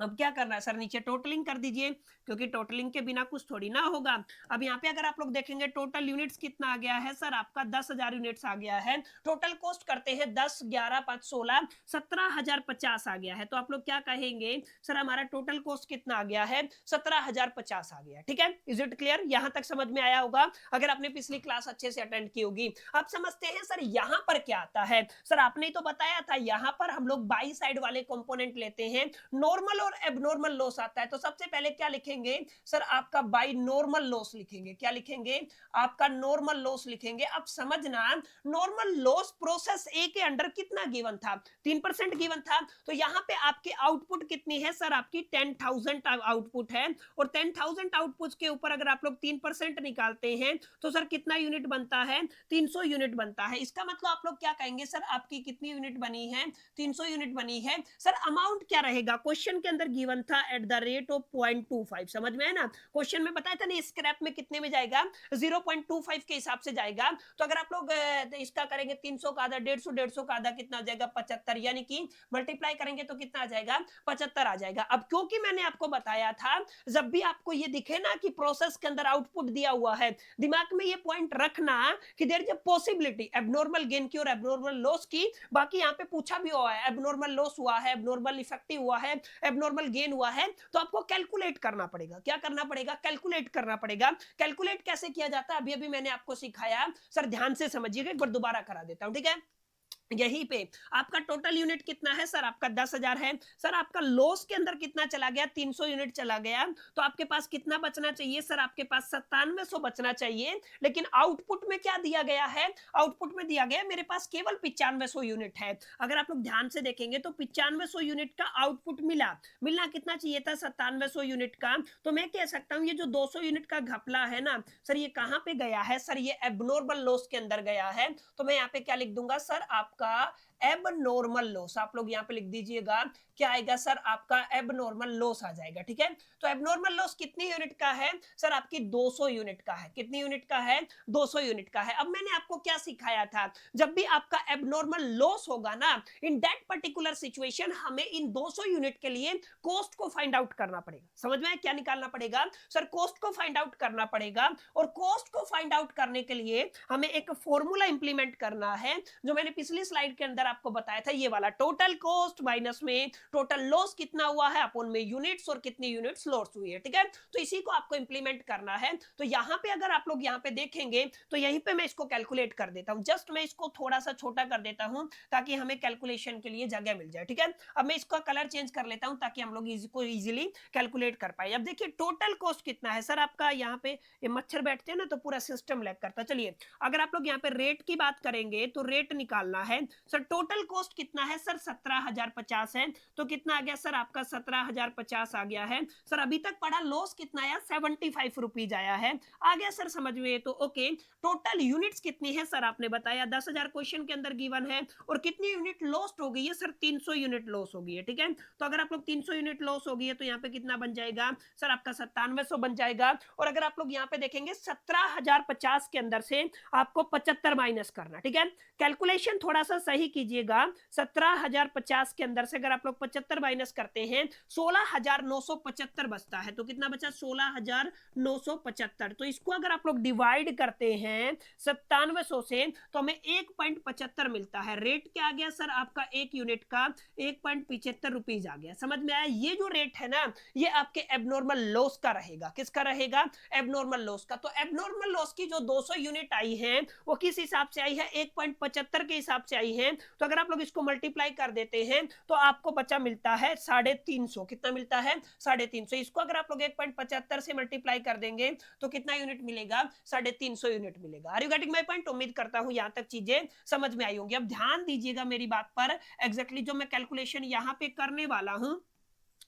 अब क्या करना है सर, नीचे टोटलिंग कर दीजिए, क्योंकि टोटलिंग के बिना कुछ थोड़ी ना होगा। अब यहाँ पे अगर आप लोग देखेंगे टोटल यूनिट्स कितना आ गया है सर, आपका 10,000 यूनिट्स आ गया है। टोटल कॉस्ट करते हैं 10, 11, 5, 16, 17,050 आ गया है। तो आप लोग क्या कहेंगे सर, हमारा टोटल कॉस्ट कितना आ गया है, 17,050 आ गया। ठीक है, इज इट क्लियर, यहां तक समझ में आया होगा अगर आपने पिछली क्लास अच्छे से अटेंड की होगी। आप समझते हैं सर यहाँ पर क्या आता है। सर आपने तो बताया था यहाँ पर हम लोग बाई साइड वाले कंपोनेंट लेते हैं, नॉर्मल और एबनॉर्मल लॉस आता है। तो सबसे पहले क्या लिखेंगे सर, आपका बाई नॉर्मल लॉस लिखेंगे। क्या लिखेंगे, आपका नॉर्मल लॉस लिखेंगे। अब समझना, नॉर्मल लॉस प्रोसेस ए के अंडर कितना गिवन था, 3% गिवन था। तो यहाँ पे आपके आउटपुट कितनी है सर, आपकी 10,000 आउटपुट है, और 10,000 आउटपुट के ऊपर अगर आप लोग 3% निकालते हैं तो सर कितना यूनिट बनता है, 300 यूनिट बनता है। इसका मतलब आप लोग क्या कहेंगे सर, आपकी कितनी यूनिट बनी है, 300 यूनिट बनी है। सर अमाउंट क्या रहेगा, क्वेश्चन के अंदर गिवन था एट द रेट ऑफ 0.25, समझ में है ना। क्वेश्चन में बताया था ना, स्क्रैप में कितने में जाएगा, 0.25 के हिसाब से जाएगा। तो अगर आप लोग इसका करेंगे 300 का आधा, 150, 150 का आधा कितना आ जाएगा, 75, यानी कि मल्टीप्लाई करेंगे तो कितना आ जाएगा, 75 आ जाएगा। अब क्योंकि मैंने आपको बताया था, जब भी आपको ये दिखे ना कि प्रोसेस के अंदर आउटपुट दिया हुआ है, दिमाग में ये पॉइंट रखना कि there is a possibility abnormal gain की और एबनॉर्मल लॉस की। बाकी यहाँ पे पूछा भी हुआ है, एबनॉर्मल लॉस हुआ है, एबनॉर्मल इफेक्टिव हुआ है, एबनॉर्मल गेन हुआ है, तो आपको कैलकुलेट करना पड़ेगा। क्या करना पड़ेगा, कैलकुलेट करना पड़ेगा। कैलकुलेट कैसे किया जाता है, अभी अभी मैंने आपको सिखाया, सर ध्यान से समझिएगा, एक बार दोबारा करा देता हूं। ठीक है, यहीं पे आपका टोटल यूनिट कितना है सर, आपका 10,000 है सर। आपका लॉस के अंदर कितना चला गया, 300 यूनिट चला गया, तो आपके पास कितना बचना चाहिए सर, आपके पास 9700 बचना चाहिए। लेकिन आउटपुट में क्या दिया गया है, आउटपुट में दिया गया मेरे पास केवल 9500 यूनिट है। अगर आप लोग ध्यान से देखेंगे तो 9500 यूनिट का आउटपुट मिलना कितना चाहिए था, 9700 यूनिट का। तो मैं कह सकता हूं ये जो 200 यूनिट का घपला है ना सर, ये कहां पे गया है सर, ये एबनॉर्मल लॉस के अंदर गया है। तो मैं यहाँ पे क्या लिख दूंगा सर, आपका एबनॉर्मल लॉस। आप लोग यहाँ पे लिख दीजिएगा क्या आएगा सर, आपका एबनॉर्मल लॉस आ जाएगा। ठीक है, तो एबनॉर्मल लॉस कितनी यूनिट का है सर, आपकी 200 यूनिट का है। कितनी यूनिट का है, 200 यूनिट का है। अब मैंने आपको क्या सिखाया था, जब भी आपका एबनॉर्मल लॉस होगा ना, इन दैट पर्टिकुलर सिचुएशन हमें इन 200 यूनिट के लिए कॉस्ट को फाइंड आउट करना पड़ेगा। समझ में क्या निकालना पड़ेगा सर, कॉस्ट को फाइंड आउट करना पड़ेगा। और कॉस्ट को फाइंड आउट करने के लिए हमें एक फॉर्मूला इंप्लीमेंट करना है, जो मैंने पिछली स्लाइड के अंदर आपको बताया था, ये वाला टोटल कॉस्ट माइनस में टोटल लॉस कितना हुआ है अपॉन में यूनिट्स, और कितनी यूनिट्स लॉस हुई है। ठीक है, तो इसी को आपको इंप्लीमेंट करना है। तो यहां पे अगर आप लोग यहां पे देखेंगे तो यहीं पे मैं इसको कैलकुलेट कर देता हूं। जस्ट मैं इसको थोड़ा सा छोटा कर देता हूं ताकि हमें कैलकुलेशन के लिए जगह मिल जाए। ठीक है, अब मैं इसका कलर चेंज कर लेता हूं ताकि हम लोग इसको इजीली कैलकुलेट कर पाए। अब देखिए टोटल कॉस्ट कितना है सर, आपका यहाँ पे ये मच्छर बैठते हैं ना तो पूरा सिस्टम लैग करता है। चलिए अगर आप लोग यहाँ पे रेट की बात करेंगे तो रेट निकालना है सर, टोटल कॉस्ट कितना है सर, 17,050 है। तो कितना आ गया सर, आपका 17,050 आ गया है सर। अभी तक पड़ा लॉस कितना आया, 75 रुपीज आया है। आ गया सर समझ में, तो ओके। टोटल यूनिट्स कितनी है सर, आपने बताया 10,000 क्वेश्चन के अंदर गिवन है। और कितनी यूनिट लॉस्ट हो गई है सर, 300 यूनिट लॉस हो गई है। ठीक है, तो अगर आप लोग 300 यूनिट लॉस हो गई है तो यहाँ पे कितना बन जाएगा सर, आपका 9700 बन जाएगा। और अगर आप लोग यहाँ पे देखेंगे 17,050 के अंदर से आपको 75 माइनस करना। ठीक है, कैलकुलेशन थोड़ा सा सही कीजिएगा। 17,050 के अंदर से अगर आप लोग 75 माइनस करते हैं 16,975 बचता है। तो कितना बचा, 16,975। तो इसको अगर आप लोग डिवाइड करते हैं 9700 से तो हमें 1.75 मिलता है। रेट क्या आ गया सर, आपका एक यूनिट का 1.75 रुपीज आ गया। समझ में आया, ये जो रेट है ना ये आपके एबनॉर्मल लॉस का रहेगा। किसका रहेगा, एबनॉर्मल लॉस का। तो एबनॉर्मल लॉस की जो 200 यूनिट आई है वो किस हिसाब से आई है, 1.75 के हिसाब से आई है। तो अगर आप लोग इसको मल्टीप्लाई कर देते हैं तो आपको बचा मिलता है 350। कितना मिलता है, 350। इसको अगर आप लोग 1.75 से मल्टीप्लाई कर देंगे तो कितना यूनिट मिलेगा, 350 यूनिट मिलेगा। Are you getting my point. उम्मीद करता हूं यहां तक चीजें समझ में आई होंगी। अब ध्यान दीजिएगा मेरी बात पर, एग्जैक्टली जो मैं कैलकुलेशन यहां पे करने वाला हूं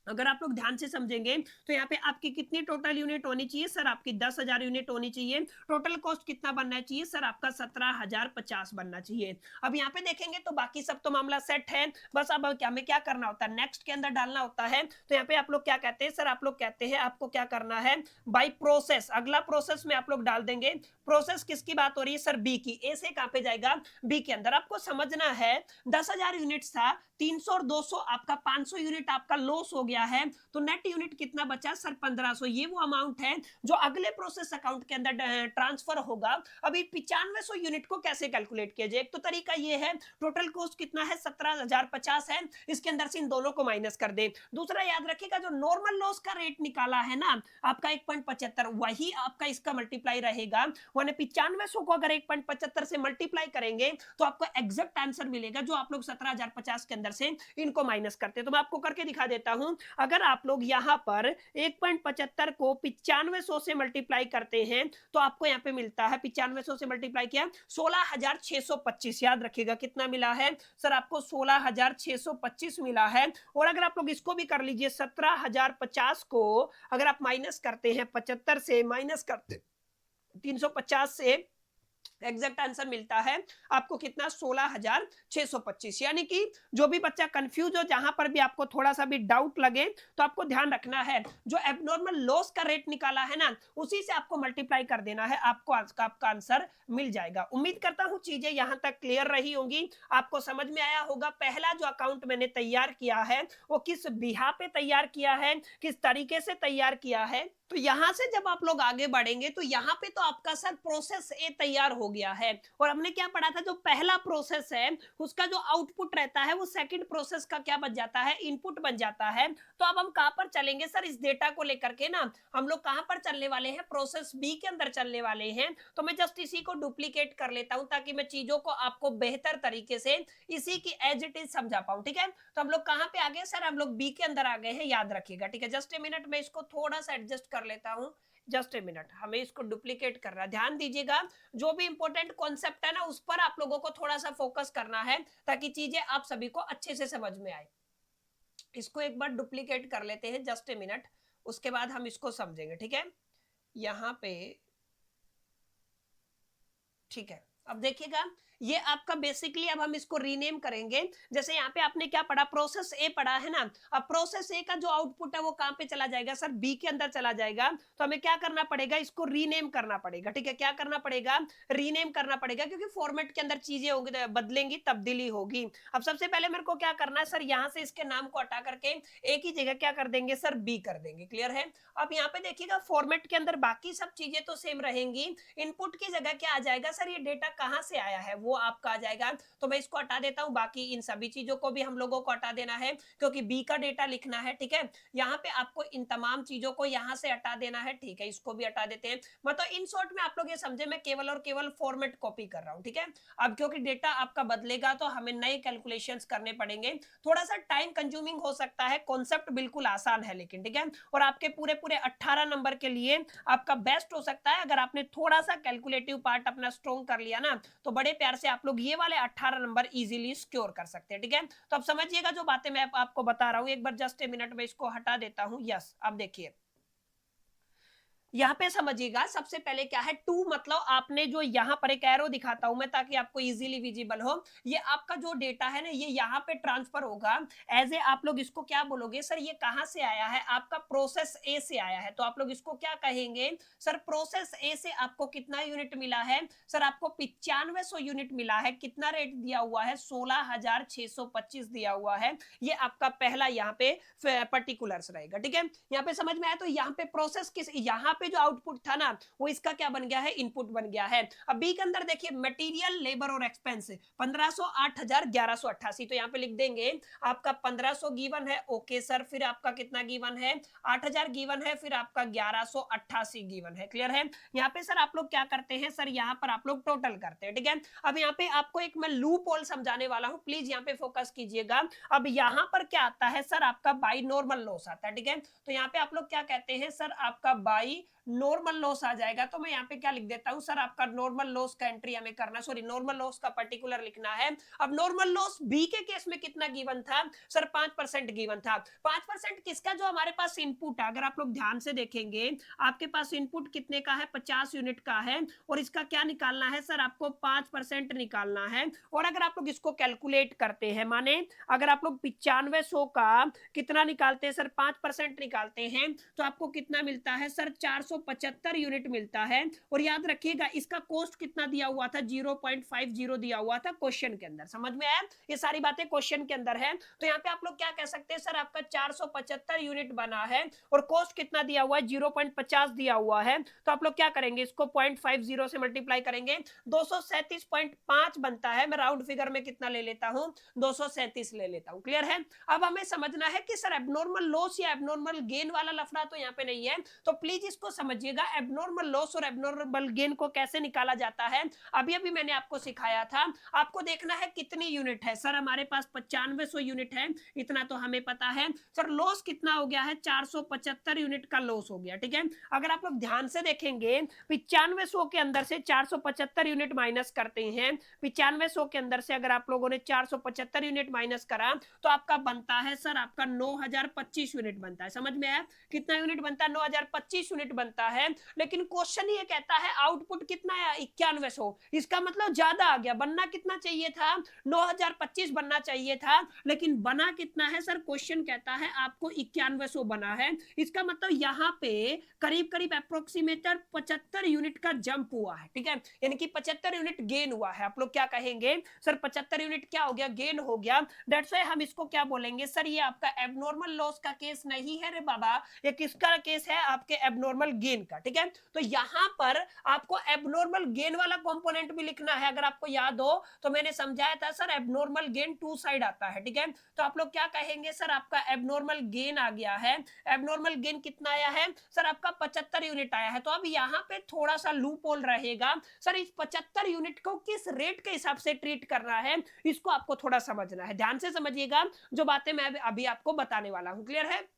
अगर आप लोग ध्यान से समझेंगे तो यहाँ पे आपकी कितनी टोटल यूनिट होनी चाहिए सर, आपकी 10,000 यूनिट होनी चाहिए। टोटल कॉस्ट कितना बनना चाहिए सर, आपका 17,050 बनना चाहिए। अब यहाँ पे देखेंगे तो बाकी सब तो मामला सेट है। बस अब हमें क्या करना होता है, नेक्स्ट के अंदर डालना होता है। तो यहाँ पे आप लोग क्या कहते हैं सर, आप लोग कहते हैं आपको क्या करना है, बाई प्रोसेस। अगला प्रोसेस में आप लोग डाल देंगे। प्रोसेस किसकी बात हो रही है सर, बी की। ए से कहां पे जाएगा, बी के अंदर। आपको समझना है 10,000 यूनिट था, 300 और 200 आपका 500 यूनिट आपका लॉस हो गया है। तो नेट यूनिट कितना बचा सर, 1500। ये वो अमाउंट है जो अगले प्रोसेस अकाउंट के अंदर ट्रांसफर होगा। अभी 9500 यूनिट को कैसे कैलकुलेट किया जाए, एक तो तरीका ये है, टोटल कॉस्ट कितना है 17,050 है, इसके अंदर से इन दोनों को माइनस कर दे। दूसरा याद रखिएगा जो नॉर्मल लॉस का रेट निकाला है ना आपका 1.75, वही आपका इसका मल्टीप्लाई रहेगा। 9500 को अगर 1.75 से मल्टीप्लाई करेंगे तो आपको एग्जैक्ट आंसर मिलेगा जो आप लोग 17,050 के अंदर से इनको माइनस करते हैं। तो मैं आपको करके दिखा देता हूं। अगर आप लोग यहां पर 1.75 को 9500 से मल्टीप्लाई करते हैं तो आपको यहां पे मिलता है, 9500 से मल्टीप्लाई किया 16,625। याद रखिएगा कितना मिला है सर, आपको 16,625 मिला है। और अगर आप लोग इसको भी कर लीजिए, 17,050 को अगर आप माइनस करते हैं 75 से, माइनस करते 350 से, एग्जैक्ट आंसर मिलता है आपको कितना, 16,625। यानी कि जो भी बच्चा कंफ्यूज हो, जहां पर भी आपको थोड़ा सा भी डाउट लगे तो आपको ध्यान रखना है जो एबनॉर्मल लॉस का रेट निकाला है ना उसी से आपको मल्टीप्लाई कर देना है, आपको आपका आंसर मिल जाएगा। उम्मीद करता हूं चीजें यहां तक क्लियर रही होंगी, आपको समझ में आया होगा। पहला जो अकाउंट मैंने तैयार किया है वो किस बिहा पे तैयार किया है, किस तरीके से तैयार किया है, तो यहां से जब आप लोग आगे बढ़ेंगे तो यहाँ पे तो आपका सर प्रोसेस ए तैयार हो गया है, और हमने क्या पढ़ा था, जो पहला प्रोसेस है उसका जो आउटपुट रहता है वो सेकंड प्रोसेस का क्या बन जाता है, इनपुट बन जाता है। तो अब हम कहां पर चलेंगे सर, इस डेटा को लेकर के ना हम लोग कहां पर चलने वाले हैं, प्रोसेस बी के अंदर चलने वाले हैं। तो मैं जस्ट इसी को डुप्लीकेट कर लेता हूं ताकि मैं चीजों को आपको बेहतर तरीके से इसी की एज इट इज समझा पाऊं, ठीक है। तो हम लोग कहां पे आ गए सर, हम लोग बी के अंदर आ गए हैं, याद रखिएगा, ठीक है। जस्ट ए मिनट, मैं इसको थोड़ा सा एडजस्ट कर लेता हूं, जस्ट ए मिनट, हमें इसको डुप्लीकेट करना है। ध्यान दीजिएगा, जो भी इंपॉर्टेंट कॉन्सेप्ट है ना उस पर आप लोगों को थोड़ा सा फोकस करना है ताकि चीजें आप सभी को अच्छे से समझ में आए। इसको एक बार डुप्लीकेट कर लेते हैं, जस्ट ए मिनट, उसके बाद हम इसको समझेंगे, ठीक है। यहां पे ठीक है, अब देखिएगा, ये आपका बेसिकली अब हम इसको रीनेम करेंगे। जैसे यहाँ पे आपने क्या पढ़ा, प्रोसेस ए पढ़ा है ना। अब प्रोसेस ए का जो आउटपुट है वो कहां पे चला जाएगा सर, बी के अंदर चला जाएगा। तो हमें क्या करना पड़ेगा, इसको रीनेम करना पड़ेगा, ठीक है। क्या करना पड़ेगा, रीनेम करना पड़ेगा, क्योंकि फॉर्मेट के अंदर चीजें होंगी, बदलेंगी, तब्दीली होगी। अब सबसे पहले मेरे को क्या करना है सर, यहाँ से इसके नाम को हटा करके एक ही जगह क्या कर देंगे सर, बी कर देंगे, क्लियर है। अब यहाँ पे देखिएगा, फॉर्मेट के अंदर बाकी सब चीजें तो सेम रहेंगी, इनपुट की जगह क्या आ जाएगा सर, ये डेटा कहां से आया है वो आपका आ जाएगा। तो मैं इसको हटा देता हूं, बाकी इन सभी चीजों को भी हम लोगों को हटा देना है क्योंकि बी का डेटा लिखना है, ठीक है। यहाँ पे आपको इन तमाम चीजों को यहाँ से हटा देना है, ठीक है। इसको भी हटा देते हैं। मतलब इन शॉर्ट में आप लोग ये समझे, मैं केवल और केवल फॉर्मेट कॉपी कर रहा हूं, ठीक है। अब क्योंकि डेटा आपका बदलेगा तो हमें नए कैलकुलेशंस करने पड़ेंगे, थोड़ा सा टाइम कंज्यूमिंग हो सकता है, कॉन्सेप्ट बिल्कुल आसान है लेकिन, ठीक है। और आपके पूरे पूरे 18 नंबर के लिए आपका बेस्ट हो सकता है अगर आपने थोड़ा सा कैलकुलेटिव पार्ट अपना स्ट्रॉन्ग कर लिया ना, तो बड़े प्यार से आप लोग ये वाले 18 नंबर इजीली सिक्योर कर सकते हैं, ठीक है। तो अब समझिएगा जो बातें मैं आपको बता रहा हूं, एक बार जस्ट ए मिनट में इसको हटा देता हूं। यस, अब देखिए यहाँ पे समझिएगा, सबसे पहले क्या है, टू मतलब आपने जो यहाँ पर एक एरो दिखाता हूं मैं ताकि आपको इजीली विजिबल हो, ये आपका जो डेटा है ना ये यहाँ पे ट्रांसफर होगा। एज ए आप लोग इसको क्या बोलोगे सर, ये कहां से आया है, आपका प्रोसेस ए से आया है, तो आप लोग इसको क्या कहेंगे सर, प्रोसेस ए से आपको कितना यूनिट मिला है सर, आपको 9500 यूनिट मिला है। कितना रेट दिया हुआ है, 16625 दिया हुआ है। ये आपका पहला यहाँ पे पर्टिकुलर्स रहेगा, ठीक है। यहाँ पे समझ में आया। तो यहाँ पे प्रोसेस किस, यहाँ पे जो आउटपुट था ना वो इसका क्या बन गया है, इनपुट बन गया है। अब बी के अंदर देखिए, मटेरियल, लेबर और एक्सपेंस 1500, 8000, 1188, तो यहाँ पे लिख देंगे आपका 1500 गिवन है, ओके सर। फिर आपका कितना गिवन है, 8000 गिवन है, फिर आपका 1188 गिवन है, क्लियर है। यहाँ पे सर आप लोग क्या करते हैं सर, यहाँ पर आप लोग टोटल करते हैं, ठीक है। अब यहाँ पे आपको एक मैं लूप होल समझाने वाला हूँ, प्लीज यहाँ पे फोकस कीजिएगा। अब यहाँ पर क्या आता है सर, आपका बाई नॉर्मल लॉस आता है, ठीक है। तो यहाँ पे आप लोग क्या कहते हैं सर, आपका बाई नॉर्मल लॉस आ जाएगा। तो मैं यहाँ पे क्या लिख देता हूं सर, आपका नॉर्मल लॉस का एंट्री हमें करना, सॉरी नॉर्मल लॉस का पर्टिकुलर लिखना है। अब नॉर्मल लॉस बी के केस में कितना गिवन था सर, 5% गिवन था। 5% किसका, जो हमारे पास इनपुट है, अगर आप लोग ध्यान से देखेंगे आपके पास इनपुट कितने का है, 50 यूनिट का है, और इसका क्या निकालना है सर, आपको 5% निकालना है। और अगर आप लोग इसको कैलकुलेट करते हैं, माने अगर आप लोग 9500 का कितना निकालते हैं सर, 5% निकालते हैं, तो आपको कितना मिलता है सर, 475 यूनिट मिलता है। और याद रखिएगा इसका कॉस्ट कितना दिया हुआ था, 0.50 दिया हुआ था क्वेश्चन के अंदर। समझ में आया, ये सारी बातें क्वेश्चन के अंदर है। तो यहाँ पे आप लोग क्या कह सकते हैं सर, आपका 475 यूनिट बना है और कॉस्ट कितना दिया हुआ है, 0.50 दिया हुआ है। तो आप लोग क्या करेंगे, इसको 0.50 से मल्टीप्लाई करेंगे, 237.5 बनता है। मैं राउंड फिगर में कितना ले लेता हूं, 237 ले लेता हूं, क्लियर है। अब हमें समझना है कि सर एबनॉर्मल लॉस या एबनॉर्मल गेन वाला लफड़ा तो यहाँ पे नहीं है, तो प्लीज इसको समझिएगा, एबनॉर्मल लॉस और एबनॉर्मल गेन को कैसे निकाला जाता है अभी अभी मैंने आपको सिखाया था। आपको देखना है कितनी यूनिट है सर, हमारे पास 9500 यूनिट है, इतना तो हमें पता है। सर लॉस कितना हो गया है, 475 यूनिट का लॉस हो गया, ठीक है। अगर आप लोग ध्यान से देखेंगे 9500 के अंदर से 475 यूनिट माइनस करते हैं, 9500 के अंदर से अगर आप लोगों ने 475 यूनिट माइनस करा तो आपका बनता है सर, आपका 9025 यूनिट बनता है। समझ में आया, कितना यूनिट बनता है, 9025 यूनिट बनता बनता है, लेकिन क्वेश्चन ये कहता है आउटपुट कितना है 9100, इसका मतलब ज्यादा आ गया, बनना कितना चाहिए था 9025 बनना चाहिए था, लेकिन बना कितना है सर, क्वेश्चन कहता है आपको 9100 बना है, इसका मतलब यहाँ पे करीब करीब अप्रोक्सीमेटर 75 यूनिट का जंप हुआ है, ठीक है, यानी कि 75 यूनिट गेन हुआ है। आप लोग क्या कहेंगे सर 75 यूनिट क्या हो गया, गेन हो गया, दैट्स व्हाई हम इसको क्या बोलेंगे सर, ये आपका एबनॉर्मल लॉस का केस नहीं है रे बाबा, ये किसका केस है, आपके एबनॉर्मल गेन का, ठीक है। तो यहां पर आपको एबनॉर्मल गेन वाला कंपोनेंट भी लिखना है, अगर आपको याद हो तो मैंने समझाया था sir abnormal gain to side आता है, ठीक है। तो आप लोग क्या कहेंगे सर, आपका एबनॉर्मल गेन आ गया है, एबनॉर्मल गेन कितना आया है सर, आपका 75 यूनिट आया है। तो अब यहाँ पे थोड़ा सा लूप होल रहेगा सर, इस 75 यूनिट को किस रेट के हिसाब से ट्रीट करना है, इसको आपको थोड़ा समझना है, ध्यान से समझिएगा जो बातें मैं अभी आपको बताने वाला हूं, क्लियर है।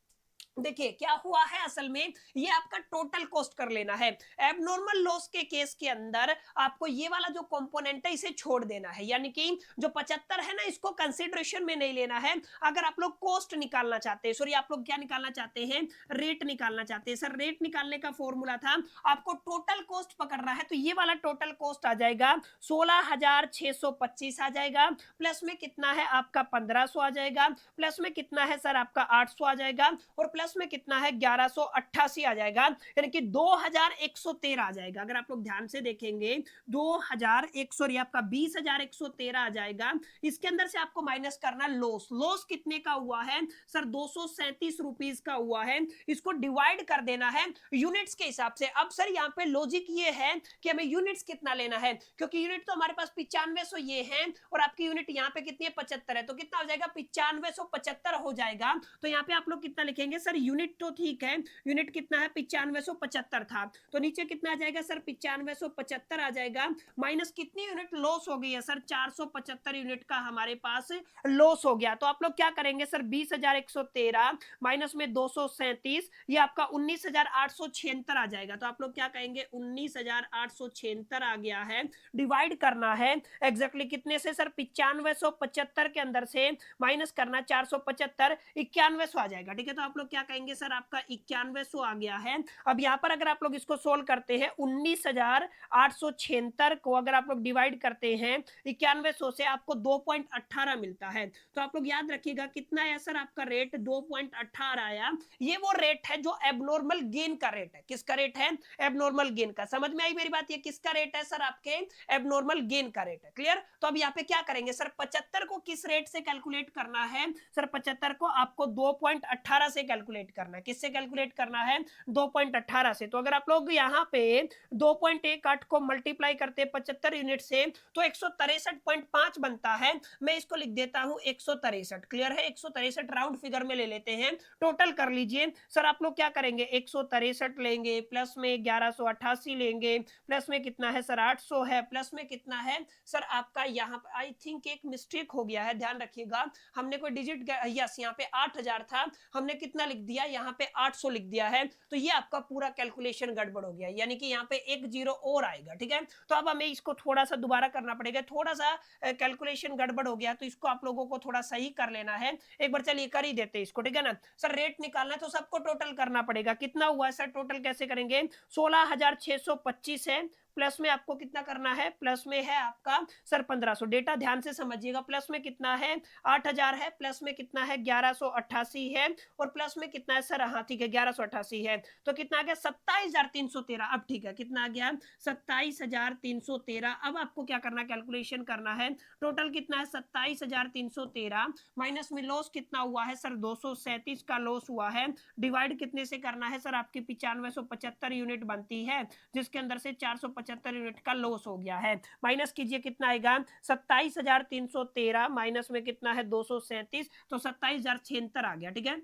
देखिए क्या हुआ है, असल में ये आपका टोटल कॉस्ट कर लेना है, एबनॉर्मल लॉस के केस के अंदर आपको ये वाला जो कंपोनेंट है इसे छोड़ देना है, यानी कि जो 75 है ना इसको कंसीडरेशन में नहीं लेना है। अगर आप लोग कॉस्ट निकालना चाहते हैं, सॉरी आप लोग क्या निकालना चाहते हैं, रेट निकालना चाहते हैं, सर रेट निकालने का फॉर्मूला था आपको टोटल कॉस्ट पकड़ना है, तो ये वाला टोटल कॉस्ट आ जाएगा 16,625 आ जाएगा, प्लस में कितना है आपका 1500 आ जाएगा, प्लस में कितना है सर आपका 800 आ जाएगा, और प्लस में कितना है 1188 आ जाएगा, यानी कि 2113 आ जाएगा। अगर आप लोग ध्यान से देखेंगे 2100 आपका 20,113 आ जाएगा, इसके अंदर से आपको माइनस करना लॉस, लॉस कितने का हुआ है सर 237 रुपीस का हुआ है, इसको डिवाइड कर देना है यूनिट्स के हिसाब से। अब सर यहाँ पे लॉजिक ये है कि हमें यूनिट्स कितना लेना है, क्योंकि यूनिट तो हमारे पास 9500 ये है और आपकी यूनिट यहाँ पे कितनी है 75 है, तो कितना हो जाएगा 9575 हो जाएगा। तो यहाँ पे आप लोग कितना लिखेंगे सर, यूनिट तो ठीक है, यूनिट कितना है 9575 था, तो नीचे कितना आ जाएगा सर 9575 आ जाएगा, माइनस कितनी यूनिट लॉस हो गई है सर 475 यूनिट का हमारे पास लॉस हो गया। तो आप लोग क्या करेंगे सर 20,113 माइनस में 237, ये आपका 19,876 आ जाएगा। तो आप लोग क्या कहेंगे 19,876 आ गया है, डिवाइड करना है एग्जैक्टली कितने से सर 9575 के अंदर से माइनस करना 475, 9100 आ जाएगा, ठीक है। तो आप लोग क्या कहेंगे सर आपका 9100 आ गया है। अब यहाँ पर अगर आप लोग इसको सोल्व करते हैं 19,876 को अगर आप लोग डिवाइड करते हैं 9100 से आपको 2.18 मिलता है। तो आप लोग याद रखिएगा कितना है सर आपका रेट 2.18 आया, ये वो रेट है जो एबनॉर्मल गेन का रेट है। किसका रेट है, एबनॉर्मल गेन का। समझ में आई मेरी बात, ये किसका रेट है सर, आपके एबनॉर्मल गेन का रेट है, क्लियर। तो अब यहाँ पे क्या करेंगे सर 75 को किस रेट से कैलकुलेट करना है सर, 75 को आपको 2.18 से कैलकुलेट करना है। किससे कैलकुलेट करना है 2.18 से। तो अगर आप लोग यहाँ पे 2.18 को मल्टीप्लाई करते हैं 75 यूनिट से तो 163.5 बनता है। मैं इसको लिख देता हूं 163, क्लियर है, 163 राउंड फिगर में ले लेते हैं, टोटल कर लीजिए सर। आप लोग क्या करेंगे 163 लेंगे, प्लस में 1188 लेंगे, प्लस में कितना है सर 800 है, प्लस में कितना है सर आपका यहाँ पे आई थिंक एक मिस्टेक हो गया है, ध्यान रखिएगा, हमने कोई डिजिट यस यहाँ पे 8000 था, हमने कितना लिख दिया यहाँ पे 800 लिख दिया है, तो ये आपका पूरा कैलकुलेशन गड़बड़ हो गया, यानी कि यहाँ पे एक जीरो और आएगा, ठीक है। तो अब हमें इसको थोड़ा सा दोबारा करना पड़ेगा, थोड़ा सा कैलकुलेशन गड़बड़ हो गया, तो इसको आप लोगों को थोड़ा सही कर लेना है एक बार। चलिए कर ही देते हैं इसको, ठीक है ना सर। रेट निकालना है तो सबको टोटल करना पड़ेगा, कितना हुआ है सर, टोटल कैसे करेंगे 16,625 है, प्लस में आपको कितना करना है, प्लस में है आपका सर 1500, डेटा ध्यान से समझिएगा, प्लस में कितना है 8000 है, प्लस में कितना है 1188 है, और प्लस में कितना है सर, हाँ ठीक है 1188 है, तो कितना आ गया 27,313। अब ठीक है कितना आ गया 27,313। अब आपको क्या करना, कैलकुलेशन करना है, टोटल कितना है 27,313 माइनस में लॉस कितना हुआ है सर 237 का लॉस हुआ है, डिवाइड कितने से करना है सर, आपकी 9575 यूनिट बनती है जिसके अंदर से 475 यूनिट का लॉस हो गया है, माइनस कीजिए कितना आएगा 27,313 माइनस में कितना है 237, तो 27,076 आ गया, ठीक है।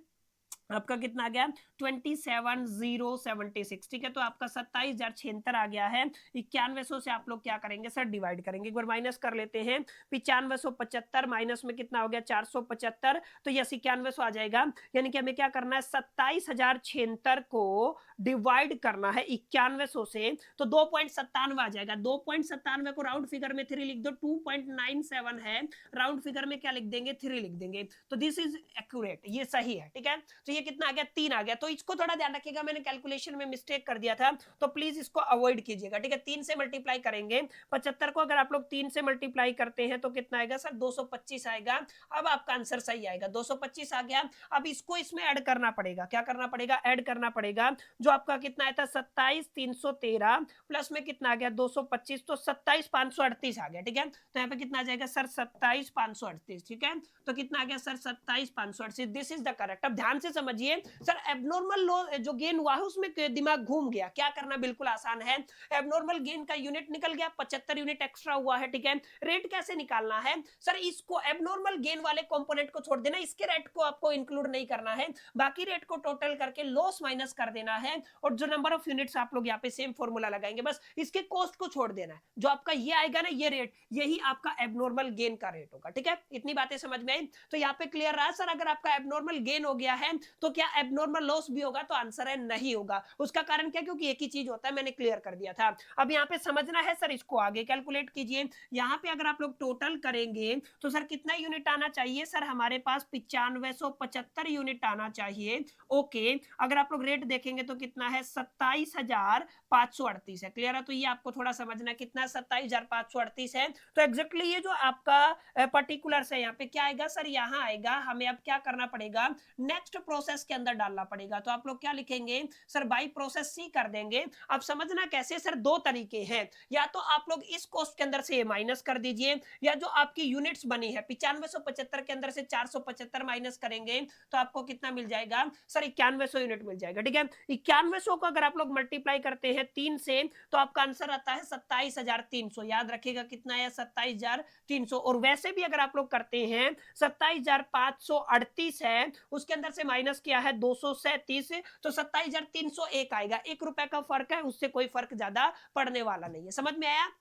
आपका कितना आ गया 27,076, ठीक है। तो आपका 27,076 आ गया है, 9100 से आप लोग क्या करेंगे सर, डिवाइड करेंगे, एक बार माइनस कर लेते हैं, 9575 माइनस में कितना हो गया 475, तो यस 9100 आ जाएगा, यानी कि हमें क्या करना है 27,076 को डिवाइड करना है 9100 से, तो 2.97 आ जाएगा, 2.97 को राउंड फिगर में 3 लिख दो, 2.97 है, राउंड फिगर में क्या लिख देंगे 3 लिख देंगे, तो दिस इज एक्यूरेट, ये सही है, ठीक है। तो ये कितना आ गया 3 आ गया। तो इसको थोड़ा ध्यान रखिएगा, मैंने कैलकुलेशन में मिस्टेक कर दिया था, तो प्लीज इसको अवॉइड कीजिएगा, ठीक है। 3 से मल्टीप्लाई करेंगे 75 को, अगर आप लोग 3 से मल्टीप्लाई करते हैं तो कितना आएगा सर 225 आएगा। अब आपका आंसर सही आएगा, 225 आ गया। अब इसको इसमें ऐड करना पड़ेगा, क्या करना पड़ेगा, ऐड करना पड़ेगा, जो आपका कितना आया था 27313 प्लस में कितना आ गया 225, तो 27538 आ गया, ठीक है। तो यहाँ पे कितना आ जाएगा सर 27538, ठीक है। तो कितना आ गया sir 27538, this is the correct. अब ध्यान से समझिए सर, एबनॉर्मल लो जो गेन हुआ है उसमें दिमाग घूम गया, क्या करना बिल्कुल आसान है। एबनॉर्मल गेन का यूनिट निकल गया, 75 यूनिट एक्स्ट्रा हुआ है, ठीक है। रेट कैसे निकालना है सर, इसको एबनॉर्मल गेन वाले कंपोनेंट को छोड़ देना, इसके रेट को आपको इंक्लूड नहीं करना है, बाकी रेट को टोटल करके लॉस माइनस कर देना है, और जो नंबर ऑफ यूनिट्स आप लोग यहाँ पे सेम फॉर्मूला लगाएंगे, बस इसके कॉस्ट को छोड़ देना है, जो आपका ये आएगा ना ये रेट, यही आपका एबनॉर्मल गेन का रेट होगा, ठीक है। इतनी बातें समझ में आई। तो यहाँ पे क्लियर रहा सर, अगर आपका एबनॉर्मल गेन हो गया है तो क्या एबनॉर्मल लॉस भी होगा, तो आंसर है नहीं होगा। उसका कारण क्या, क्योंकि एक ही चीज होता है, मैंने क्लियर कर दिया था। अब यहाँ पे समझना है सर, इसको आगे कैलकुलेट कीजिए। यहाँ पे अगर आप लोग टोटल करेंगे तो सर कितना यूनिट आना चाहिए सर, हमारे पास 9575 यूनिट आना चाहिए, ओके। अगर आप लोग रेट देखेंगे तो कितना है 27538 है, क्लियर है। तो ये आपको थोड़ा समझना कितना 27538 है। तो एग्जैक्टली ये जो आपका पर्टिकुलर्स है यहाँ पे क्या आएगा सर, यहाँ आएगा, हमें अब क्या करना पड़ेगा, नेक्स्ट प्रोसेस के अंदर डालना पड़ेगा। तो आप लोग क्या लिखेंगे सर, बाई प्रोसेस सी कर देंगे। अब समझना कैसे सर, दो तरीके हैं, या तो आप लोग इस कॉस्ट के अंदर से माइनस कर दीजिए, या जो आपकी यूनिट्स बनी है 9575 के अंदर से 475 माइनस करेंगे तो आपको कितना मिल जाएगा सर 9100 यूनिट मिल जाएगा, ठीक है। 9100 को अगर आप लोग मल्टीप्लाई करते हैं 3 से तो आपका आंसर आता है 27300, याद रखिएगा कितना है 27300। और वैसे भी अगर आप लोग करते हैं 27538 है, उसके अंदर से माइनस किया है 237, तो 27301 आएगा। 1 रुपए का फर्क है, उससे कोई फर्क ज्यादा पड़ने वाला नहीं है, समझ में आया।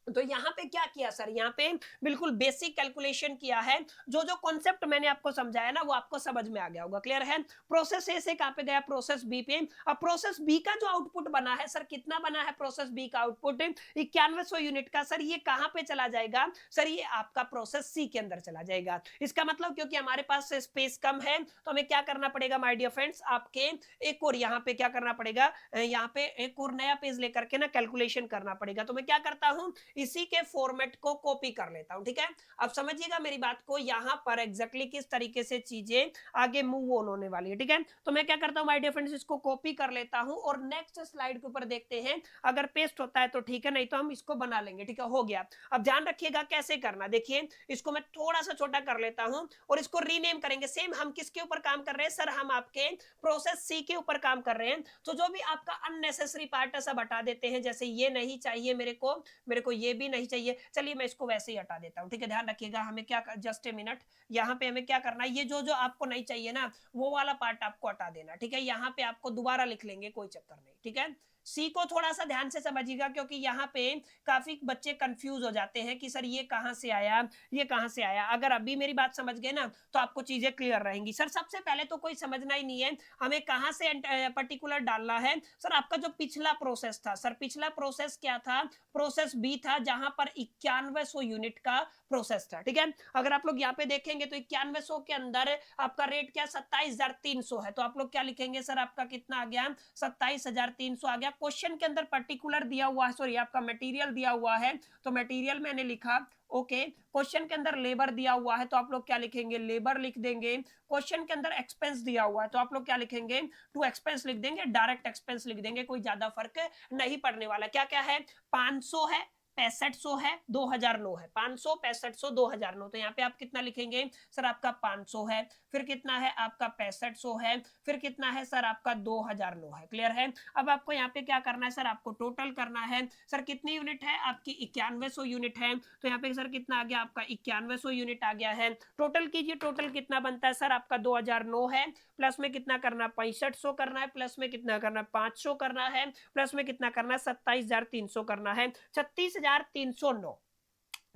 तो यहाँ पे क्या किया सर, यहाँ पे बिल्कुल बेसिक कैलकुलेशन किया है, जो जो कॉन्सेप्ट मैंने आपको समझाया ना वो आपको समझ में आ गया होगा, क्लियर है। प्रोसेस ए से कहां पे गया, प्रोसेस बी पे। अब प्रोसेस बी का जो आउटपुट बना है सर, कितना बना है प्रोसेस बी का आउटपुट 9100 यूनिट का, सर ये कहां पे चला जाएगा सर, ये आपका प्रोसेस सी के अंदर चला जाएगा। इसका मतलब क्योंकि हमारे पास स्पेस कम है तो हमें क्या करना पड़ेगा माय डियर फ्रेंड्स, आपके एक और यहाँ पे क्या करना पड़ेगा, यहाँ पे एक और नया पेज लेकर के ना कैलकुलेशन करना पड़ेगा। तो मैं क्या करता हूं, इसी के फॉर्मेट को कॉपी कर लेता हूं, ठीक है। अब समझिएगा मेरी बात को, यहां पर एग्जैक्टली किस तरीके से चीजें आगे मूव ऑन होने वाली है, ठीक है। तो मैं क्या करता हूं माय डियर फ्रेंड्स, इसको कॉपी कर लेता हूं और नेक्स्ट स्लाइड के ऊपर देखते हैं, अगर पेस्ट होता है तो ठीक है, नहीं तो हम इसको बना लेंगे, ठीक है। हो गया। अब ध्यान रखिएगा कैसे करना, देखिए इसको मैं थोड़ा सा छोटा कर लेता हूं और इसको रीनेम करेंगे। सेम हम किसके ऊपर काम कर रहे हैं सर, हम आपके प्रोसेस सी के ऊपर काम कर रहे हैं। तो जो भी आपका अननेसेसरी पार्ट है सब हटा देते हैं, जैसे ये नहीं चाहिए मेरे को ये भी नहीं चाहिए, चलिए मैं इसको वैसे ही हटा देता हूं, ठीक है। ध्यान रखिएगा हमें क्या, जस्ट ए मिनट, यहाँ पे हमें क्या करना है, ये जो जो आपको नहीं चाहिए ना वो वाला पार्ट आपको हटा देना, ठीक है। यहाँ पे आपको दोबारा लिख लेंगे, कोई चक्कर नहीं, ठीक है। सी को थोड़ा सा ध्यान से समझिएगा, क्योंकि यहाँ पे काफी बच्चे कंफ्यूज हो जाते हैं कि सर ये कहां से आया, ये कहां से आया। अगर अभी मेरी बात समझ गए ना तो आपको चीजें क्लियर रहेंगी। सर सबसे पहले तो कोई समझना ही नहीं है हमें कहां से पर्टिकुलर डालना है। सर आपका जो पिछला प्रोसेस था, सर पिछला प्रोसेस क्या था, प्रोसेस बी था, जहां पर 9100 यूनिट का प्रोसेस था, ठीक है। अगर आप लोग यहाँ पे देखेंगे तो 9100 के अंदर आपका रेट क्या 27300 है, तो आप लोग क्या लिखेंगे सर, आपका कितना आ गया 27300 आ गया। क्वेश्चन के अंदर पर्टिकुलर दिया हुआ है, सॉरी आपका मटेरियल दिया हुआ है तो मटेरियल मैंने लिखा, ओके। क्वेश्चन के अंदर लेबर दिया हुआ है तो आप लोग क्या लिखेंगे, लेबर लिख देंगे। क्वेश्चन के अंदर एक्सपेंस दिया हुआ है तो आप लोग क्या लिखेंगे, टू एक्सपेंस लिख देंगे, डायरेक्ट एक्सपेंस लिख देंगे, कोई ज्यादा फर्क नहीं पड़ने वाला। क्या क्या है, 500 है, 6500 है, 2009 है, 500 6500 2009। तो यहाँ पे आप कितना लिखेंगे सर, आपका 500 है, फिर कितना है आपका 6500 है, फिर कितना है सर आपका 2009 है, क्लियर है। अब आपको यहाँ पे क्या करना है सर, आपको टोटल करना है। सर कितनी यूनिट है आपकी 9100 यूनिट है, तो यहाँ पे सर कितना आ गया आपका 9100 यूनिट आ गया है। टोटल कीजिए, टोटल कितना बनता है सर आपका 2009 है, प्लस में कितना करना 6500 करना है, प्लस में कितना करना 500 करना है, प्लस में कितना करना है 27300 करना है, 36309,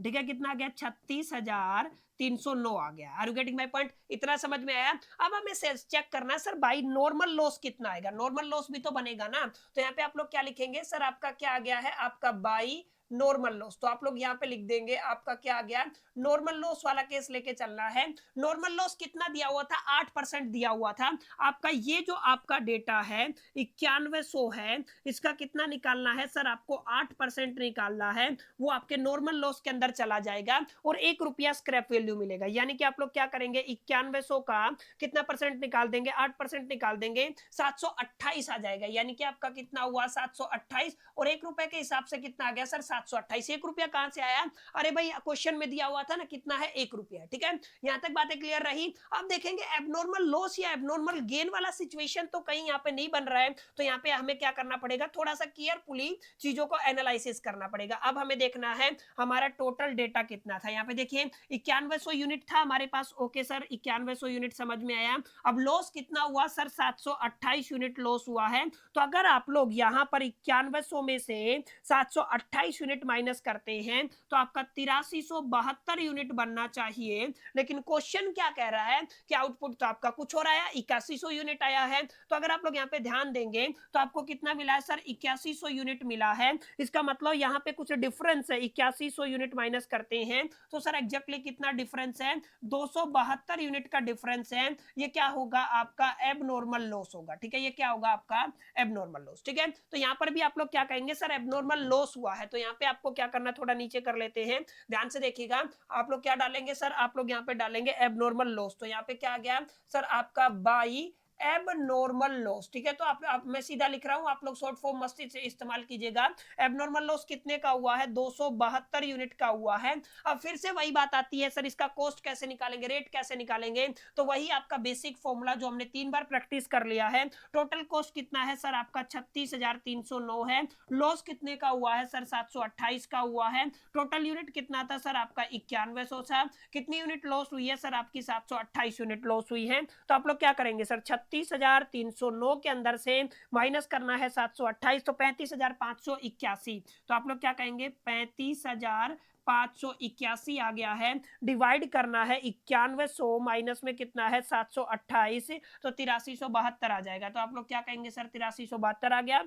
ठीक है। कितना आ गया 36309 आ गया। Are you getting my point, इतना समझ में आया। अब हमें चेक करना है सर बाई नॉर्मल लॉस कितना आएगा, नॉर्मल लॉस भी तो बनेगा ना। तो यहाँ पे आप लोग क्या लिखेंगे सर, आपका क्या आ गया है, आपका बाई नॉर्मल लॉस। तो आप लोग यहाँ पे लिख देंगे आपका क्या आ गया, नॉर्मल लॉस वाला केस लेके चलना है। नॉर्मल लॉस कितना दिया हुआ था, 8% दिया हुआ था आपका। ये जो आपका डेटा है 9100 है, इसका कितना निकालना है सर, आपको 8% निकालना है, वो आपके नॉर्मल लॉस के अंदर चला जाएगा और 1 रुपया स्क्रैप वैल्यू मिलेगा। यानी कि आप लोग क्या करेंगे, 9100 का कितना परसेंट निकाल देंगे, 8% निकाल देंगे, 728 आ जाएगा। यानी कि आपका कितना हुआ, 728, और 1 रुपए के हिसाब से कितना आ गया सर, 728। 1 रुपया कहां से आया, अरे भाई क्वेश्चन में दिया हुआ था ना कितना है, 1 रुपया। ठीक है, यहां तक बातें क्लियर रही। अब देखेंगे एबनॉर्मल लॉस या एबनॉर्मल गेन वाला सिचुएशन तो कहीं यहाँ पे नहीं बन रहा है, तो यहाँ पे हमें क्या करना पड़ेगा, थोड़ा सा केयरफुली चीजों को एनालिसिस करना पड़ेगा। अब हमें देखना है हमारा टोटल डेटा कितना था। यहाँ पे देखिए 9100 यूनिट था हमारे पास। ओके सर, 9100 यूनिट समझ में आया। अब लॉस कितना हुआ सर, 728 यूनिट लॉस हुआ है। तो अगर आप लोग यहाँ पर 9100 में से 728 यूनिट माइनस करते हैं तो आपका 8372 यूनिट बनना चाहिए। लेकिन क्वेश्चन क्या कह रहा है कि आउटपुट तो आपका कुछ हो रहा है, 8100 यूनिट आया है। तो अगर आप लोग यहाँ पे ध्यान देंगे तो आपको कितना मिला है सर, 8100 यूनिट मिला है। इसका मतलब यहाँ पे कुछ डिफरेंस है, 8100 यूनिट माइनस करते हैं तो सर एग्जैक्टली कितना डिफरेंस है, 272 यूनिट का डिफरेंस है। ये क्या होगा, आपका एबनॉर्मल लॉस होगा। ठीक है, ये क्या होगा, आपका एबनॉर्मल लॉस। ठीक है, तो यहाँ पर भी आप लोग क्या कहेंगे सर, एबनॉर्मल लॉस हुआ है। तो यहाँ पे आपको क्या करना, थोड़ा नीचे कर लेते हैं, ध्यान से देखिएगा। आप लोग क्या डालेंगे सर, आप लोग यहाँ पे डालेंगे एबनॉर्मल लॉस। तो यहाँ पे क्या आ गया सर, आपका बाई एबनॉर्मल लॉस। ठीक है, तो आप मैं सीधा लिख रहा हूं, आप लोग शॉर्ट फॉर्म मस्ती से इस्तेमाल कीजिएगा। एबनॉर्मल लॉस कितने का हुआ है, 272 यूनिट का हुआ है। अब फिर से वही बात आती है सर, इसका कॉस्ट कैसे निकालेंगे, रेट कैसे निकालेंगे। तो वही आपका बेसिक फॉर्मूला जो हमने 3 बार प्रैक्टिस कर लिया है। टोटल कॉस्ट कितना है सर, आपका 36,309 है। लॉस कितने का हुआ है सर, 728 का हुआ है। टोटल यूनिट कितना था सर, आपका 9100 था। कितनी यूनिट लॉस हुई है सर, आपकी 728 यूनिट लॉस हुई है। तो आप लोग क्या करेंगे सर, 36,309 के अंदर से माइनस करना है 728, तो 35,581। तो आप लोग क्या कहेंगे, 35,581 आ गया है। डिवाइड करना है 9100 माइनस में कितना है 728, तो 8372 आ जाएगा। तो आप लोग क्या कहेंगे सर, 8372 आ गया।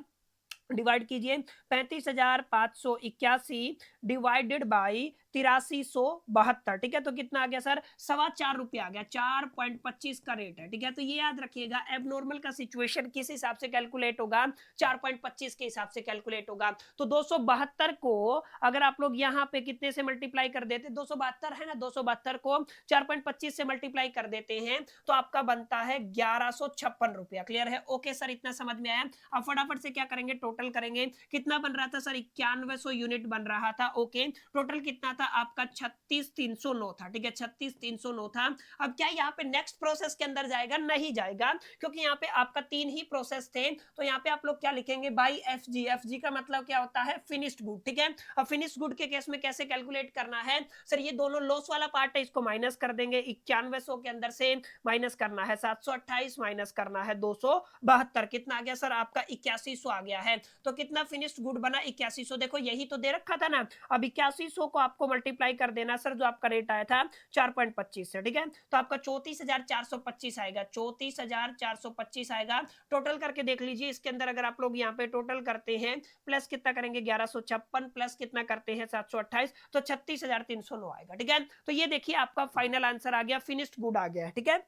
डिवाइड कीजिए 35,581 डिवाइडेड बाई 8372। ठीक है, तो कितना आ गया सर, 4.25 रुपया आ गया, 4.25 का रेट है। ठीक है, तो ये याद रखिएगा, एबनॉर्मल का सिचुएशन किस हिसाब से कैलकुलेट होगा, 4.25 के हिसाब से कैलकुलेट होगा। तो 272 को अगर आप लोग यहाँ पे कितने से मल्टीप्लाई कर देते, 272 है ना, 272 को 4.25 से मल्टीप्लाई कर देते हैं तो आपका बनता है 1156 रुपया। क्लियर है, ओके सर, इतना समझ में आया। अब फटाफट से क्या करेंगे, टोटल करेंगे। कितना बन रहा था सर, 9100 यूनिट बन रहा था। ओके, टोटल कितना था आपका, 36,309 था। ठीक है, 36,309 था। अब क्या यहाँ पे नेक्स्ट प्रोसेस के अंदर जाएगा, नहीं जाएगा, क्योंकि यहाँ पे आपका 3 ही प्रोसेस थे। तो यहाँ पे आप लोग क्या लिखेंगे, बाई एफजी। एफजी का मतलब क्या होता है, फिनिश्ड गुड। ठीक है, अब फिनिश्ड गुड के केस में कैसे कैलकुलेट करना है सर, ये दोनों लॉस वाला पार्ट है, इसको माइनस कर देंगे। 9100 के अंदर से माइनस करना है 728, माइनस करना है 272। कितना आ गया सर, आपका 8100 आ गया है। तो कितना फिनिश्ड गुड बना, 8100। देखो यही तो दे रखा था ना। अब 8100 को आपको मल्टीप्लाई कर देना सर, जो आपका रेट आया था 4.25 से। ठीक है, तो आपका 34,425 आएगा, 34,425 आएगा। टोटल करके देख लीजिए, इसके अंदर अगर आप लोग यहाँ पे टोटल करते हैं, प्लस कितना करेंगे 1156, प्लस कितना करते हैं 728, तो 36,309 आएगा। ठीक है, तो ये देखिए आपका फाइनल आंसर आ गया, फिनिश्ड गुड आ गया। ठीक है,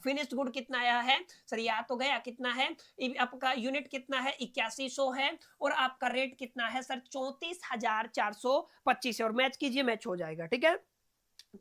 फिनिश्ड गुड कितना आया है सर, ये आ तो गया, कितना है आपका यूनिट, कितना है 8100 है, और आपका रेट कितना है सर, 34,425 है। और मैच कीजिए, मैच हो जाएगा। ठीक है,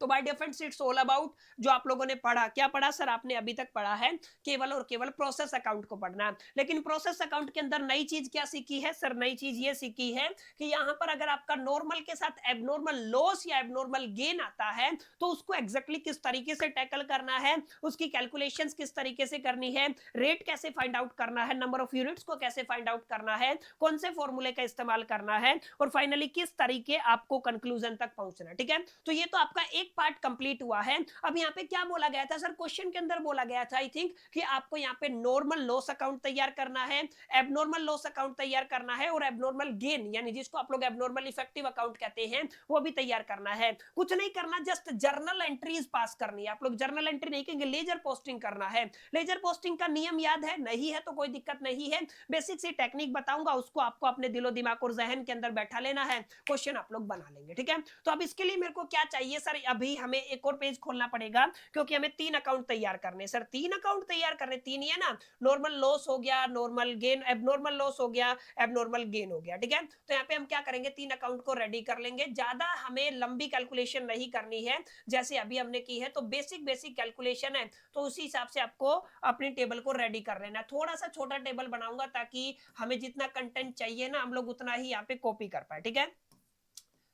तो bye difference it's all about जो आप लोगों ने पढ़ा, क्या पढ़ा सर, आपने अभी तक पढ़ा है केवल और केवल प्रोसेस अकाउंट को पढ़ना। लेकिन प्रोसेस अकाउंट के अंदर नई चीज क्या सीखी है सर, नई चीज ये सीखी है कि यहाँ पर अगर आपका नॉर्मल के साथ एबनॉर्मल लॉस या एबनॉर्मल गेन आता है तो उसको एग्जैक्टली किस तरीके से टैकल करना है, उसकी कैलकुलेशंस किस तरीके से करनी है, रेट कैसे फाइंड आउट करना है, नंबर ऑफ यूनिट्स को कैसे फाइंड आउट करना है, कौन से फॉर्मूले का इस्तेमाल करना है, और फाइनली किस तरीके आपको कंक्लूजन तक पहुंचना है। ठीक है, तो ये तो आपका एक पार्ट कंप्लीट हुआ है। अब यहाँ पे क्या बोला गया था सर, क्वेश्चन के अंदर बोला गया था आई थिंक कि आपको यहाँ पे नॉर्मल लॉस अकाउंट तैयार करना है, एबनॉर्मल लॉस अकाउंट तैयार करना है और एबनॉर्मल गेन यानी जिसको आप लोग एबनॉर्मल इफेक्टिव अकाउंट कहते हैं वो भी तैयार करना है। कुछ नहीं करना, जस्ट जर्नल एंट्रीज पास करनी है। आप लोग जर्नल एंट्री नहीं कहेंगे, लेजर पोस्टिंग करना है। लेजर पोस्टिंग का नियम याद है? नहीं है तो कोई दिक्कत नहीं है, बेसिक सी टेक्निक बताऊंगा, उसको आपको अपने दिलो दिमाग और जहन के अंदर बैठा लेना है, क्वेश्चन आप लोग बना लेंगे। ठीक है, तो अब इसके लिए मेरे को क्या चाहिए सर, अभी हमें एक और पेज खोलना पड़ेगा क्योंकि हमें 3 अकाउंट तैयार करने। सर 3 अकाउंट तैयार करने, 3 ही है ना, नॉर्मल लॉस हो गया, नॉर्मल गेन, एबनॉर्मल लॉस हो गया, एबनॉर्मल गेन हो गया। ठीक है, तो यहाँ पे हम क्या करेंगे, 3 अकाउंट को रेडी कर लेंगे। ज्यादा हमें लंबी कैलकुलेशन नहीं करनी है, जैसे अभी हमने की है, तो बेसिक बेसिक कैलकुलेशन है, तो उसी हिसाब से आपको अपनी टेबल को रेडी कर लेना। थोड़ा सा छोटा टेबल बनाऊंगा ताकि हमें जितना कंटेंट चाहिए ना हम लोग उतना ही यहाँ पे कॉपी कर पाए। ठीक है,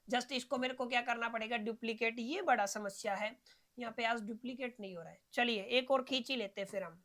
जस्ट इसको मेरे को क्या करना पड़ेगा, डुप्लीकेट, ये बड़ा समस्या है यहाँ पे, आज डुप्लीकेट नहीं हो रहा है। चलिए एक और खींच ही लेते फिर हम।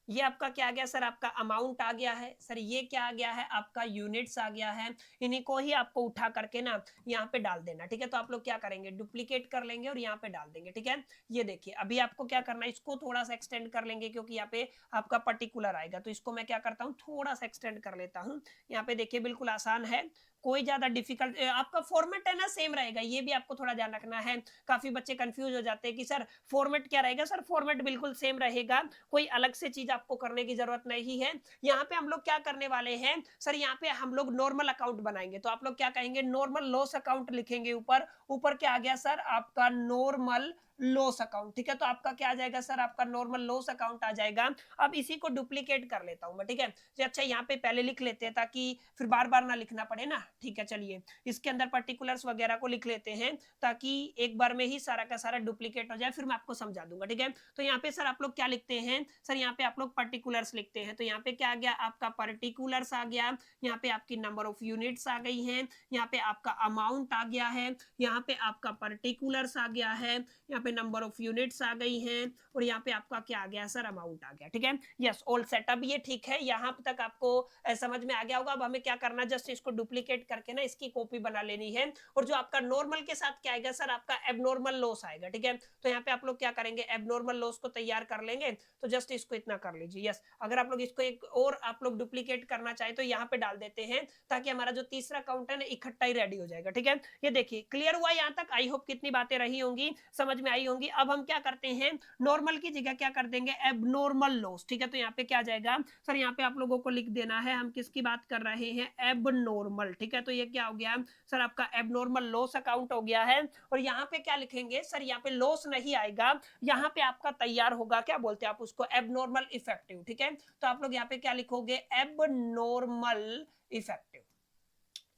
ये आपका क्या आ गया सर, आपका अमाउंट आ गया है। सर ये क्या आ गया है, आपका यूनिट्स आ गया है। इन्हीं को ही आपको उठा करके ना यहाँ पे डाल देना। ठीक है, तो आप लोग क्या करेंगे, डुप्लीकेट कर लेंगे और यहाँ पे डाल देंगे। ठीक है, ये देखिए अभी आपको क्या करना है, इसको थोड़ा सा एक्सटेंड कर लेंगे क्योंकि यहाँ पे आपका पर्टिकुलर आएगा, तो इसको मैं क्या करता हूँ, थोड़ा सा एक्सटेंड कर लेता हूँ। यहाँ पे देखिए बिल्कुल आसान है, कोई ज्यादा डिफिकल्ट, आपका फॉर्मेट है ना सेम रहेगा, ये भी आपको थोड़ा ध्यान रखना है। काफी बच्चे कंफ्यूज हो जाते हैं कि सर फॉर्मेट क्या रहेगा। सर फॉर्मेट बिल्कुल सेम रहेगा, कोई अलग से चीज आपको करने की जरूरत नहीं है। यहाँ पे हम लोग क्या करने वाले हैं सर, यहाँ पे हम लोग नॉर्मल अकाउंट बनाएंगे, तो आप लोग क्या कहेंगे, नॉर्मल लॉस अकाउंट लिखेंगे। ऊपर ऊपर क्या आ गया सर, आपका नॉर्मल लॉस अकाउंट। ठीक है, तो आपका क्या आ जाएगा सर, आपका नॉर्मल लॉस अकाउंट आ जाएगा। अब इसी को डुप्लीकेट कर लेता हूं मैं। ठीक है, तो अच्छा यहाँ पे पहले लिख लेते हैं ताकि फिर बार बार ना लिखना पड़े ना। ठीक है, चलिए इसके अंदर पर्टिकुलर्स वगैरह को लिख लेते हैं ताकि एक बार में ही सारा का सारा डुप्लीकेट हो जाए, फिर मैं आपको समझा दूंगा। ठीक है, तो यहाँ पे सर आप लोग क्या लिखते हैं सर, यहाँ पे आप लोग पर्टिकुलर्स लिखते हैं, तो यहाँ पे क्या आ गया, आपका पर्टिकुलर्स आ गया। यहाँ पे आपकी नंबर ऑफ यूनिट्स आ गई हैं, यहाँ पे आपका अमाउंट आ गया है, यहाँ पे आपका पर्टिकुलर्स आ गया है, यहाँ पे नंबर ऑफ यूनिट्स आ गई हैं, और यहाँ पे आपका क्या आ गया सर, अमाउंट आ गया। ठीक है, यस ऑल सेटअप, ये ठीक है, यहाँ तक आपको समझ में आ गया होगा। अब हमें क्या करना, जस्ट इसको डुप्लीकेट करके ना इसकी कॉपी बना लेनी है, और जो आपका नॉर्मल के साथ क्या आएगा सर, आपका एबनॉर्मल लॉस आएगा। ठीक है, तो यहाँ पे आप लोग क्या करेंगे, एबनॉर्मल लॉस को तैयार कर लेंगे, तो जस्ट इसको इतना कर लीजिए। यस, अगर आप लोग इसको एक और आप लोग डुप्लीकेट करना चाहे तो यहाँ पे डाल देते हैं ताकि हमारा जो तीसरा अकाउंट है ना इकट्ठा ही रेडी हो जाएगा। ठीक है, ये देखिए क्लियर हुआ यहाँ तक, आई होप कितनी बातें रही होंगी, समझ में आई होंगी। अब हम क्या करते हैं, नॉर्मल की जगह क्या कर देंगे, एबनॉर्मल लॉस। ठीक है, तो यहाँ पे क्या जाएगा सर, यहाँ पे आप लोगों को लिख देना है, हम किसकी बात कर रहे हैं, एबनॉर्मल। ठीक है, तो ये क्या हो गया सर, आपका एबनॉर्मल लॉस अकाउंट हो गया है। और यहाँ पे क्या लिखेंगे सर, यहाँ पे लॉस नहीं आएगा, यहाँ पे आपका तैयार होगा, क्या बोलते हैं आप उसको, एबनॉर्मल इफेक्टिव। ठीक है, तो आप लोग यहाँ पे क्या लिखोगे, एबनॉर्मल इफेक्टिव।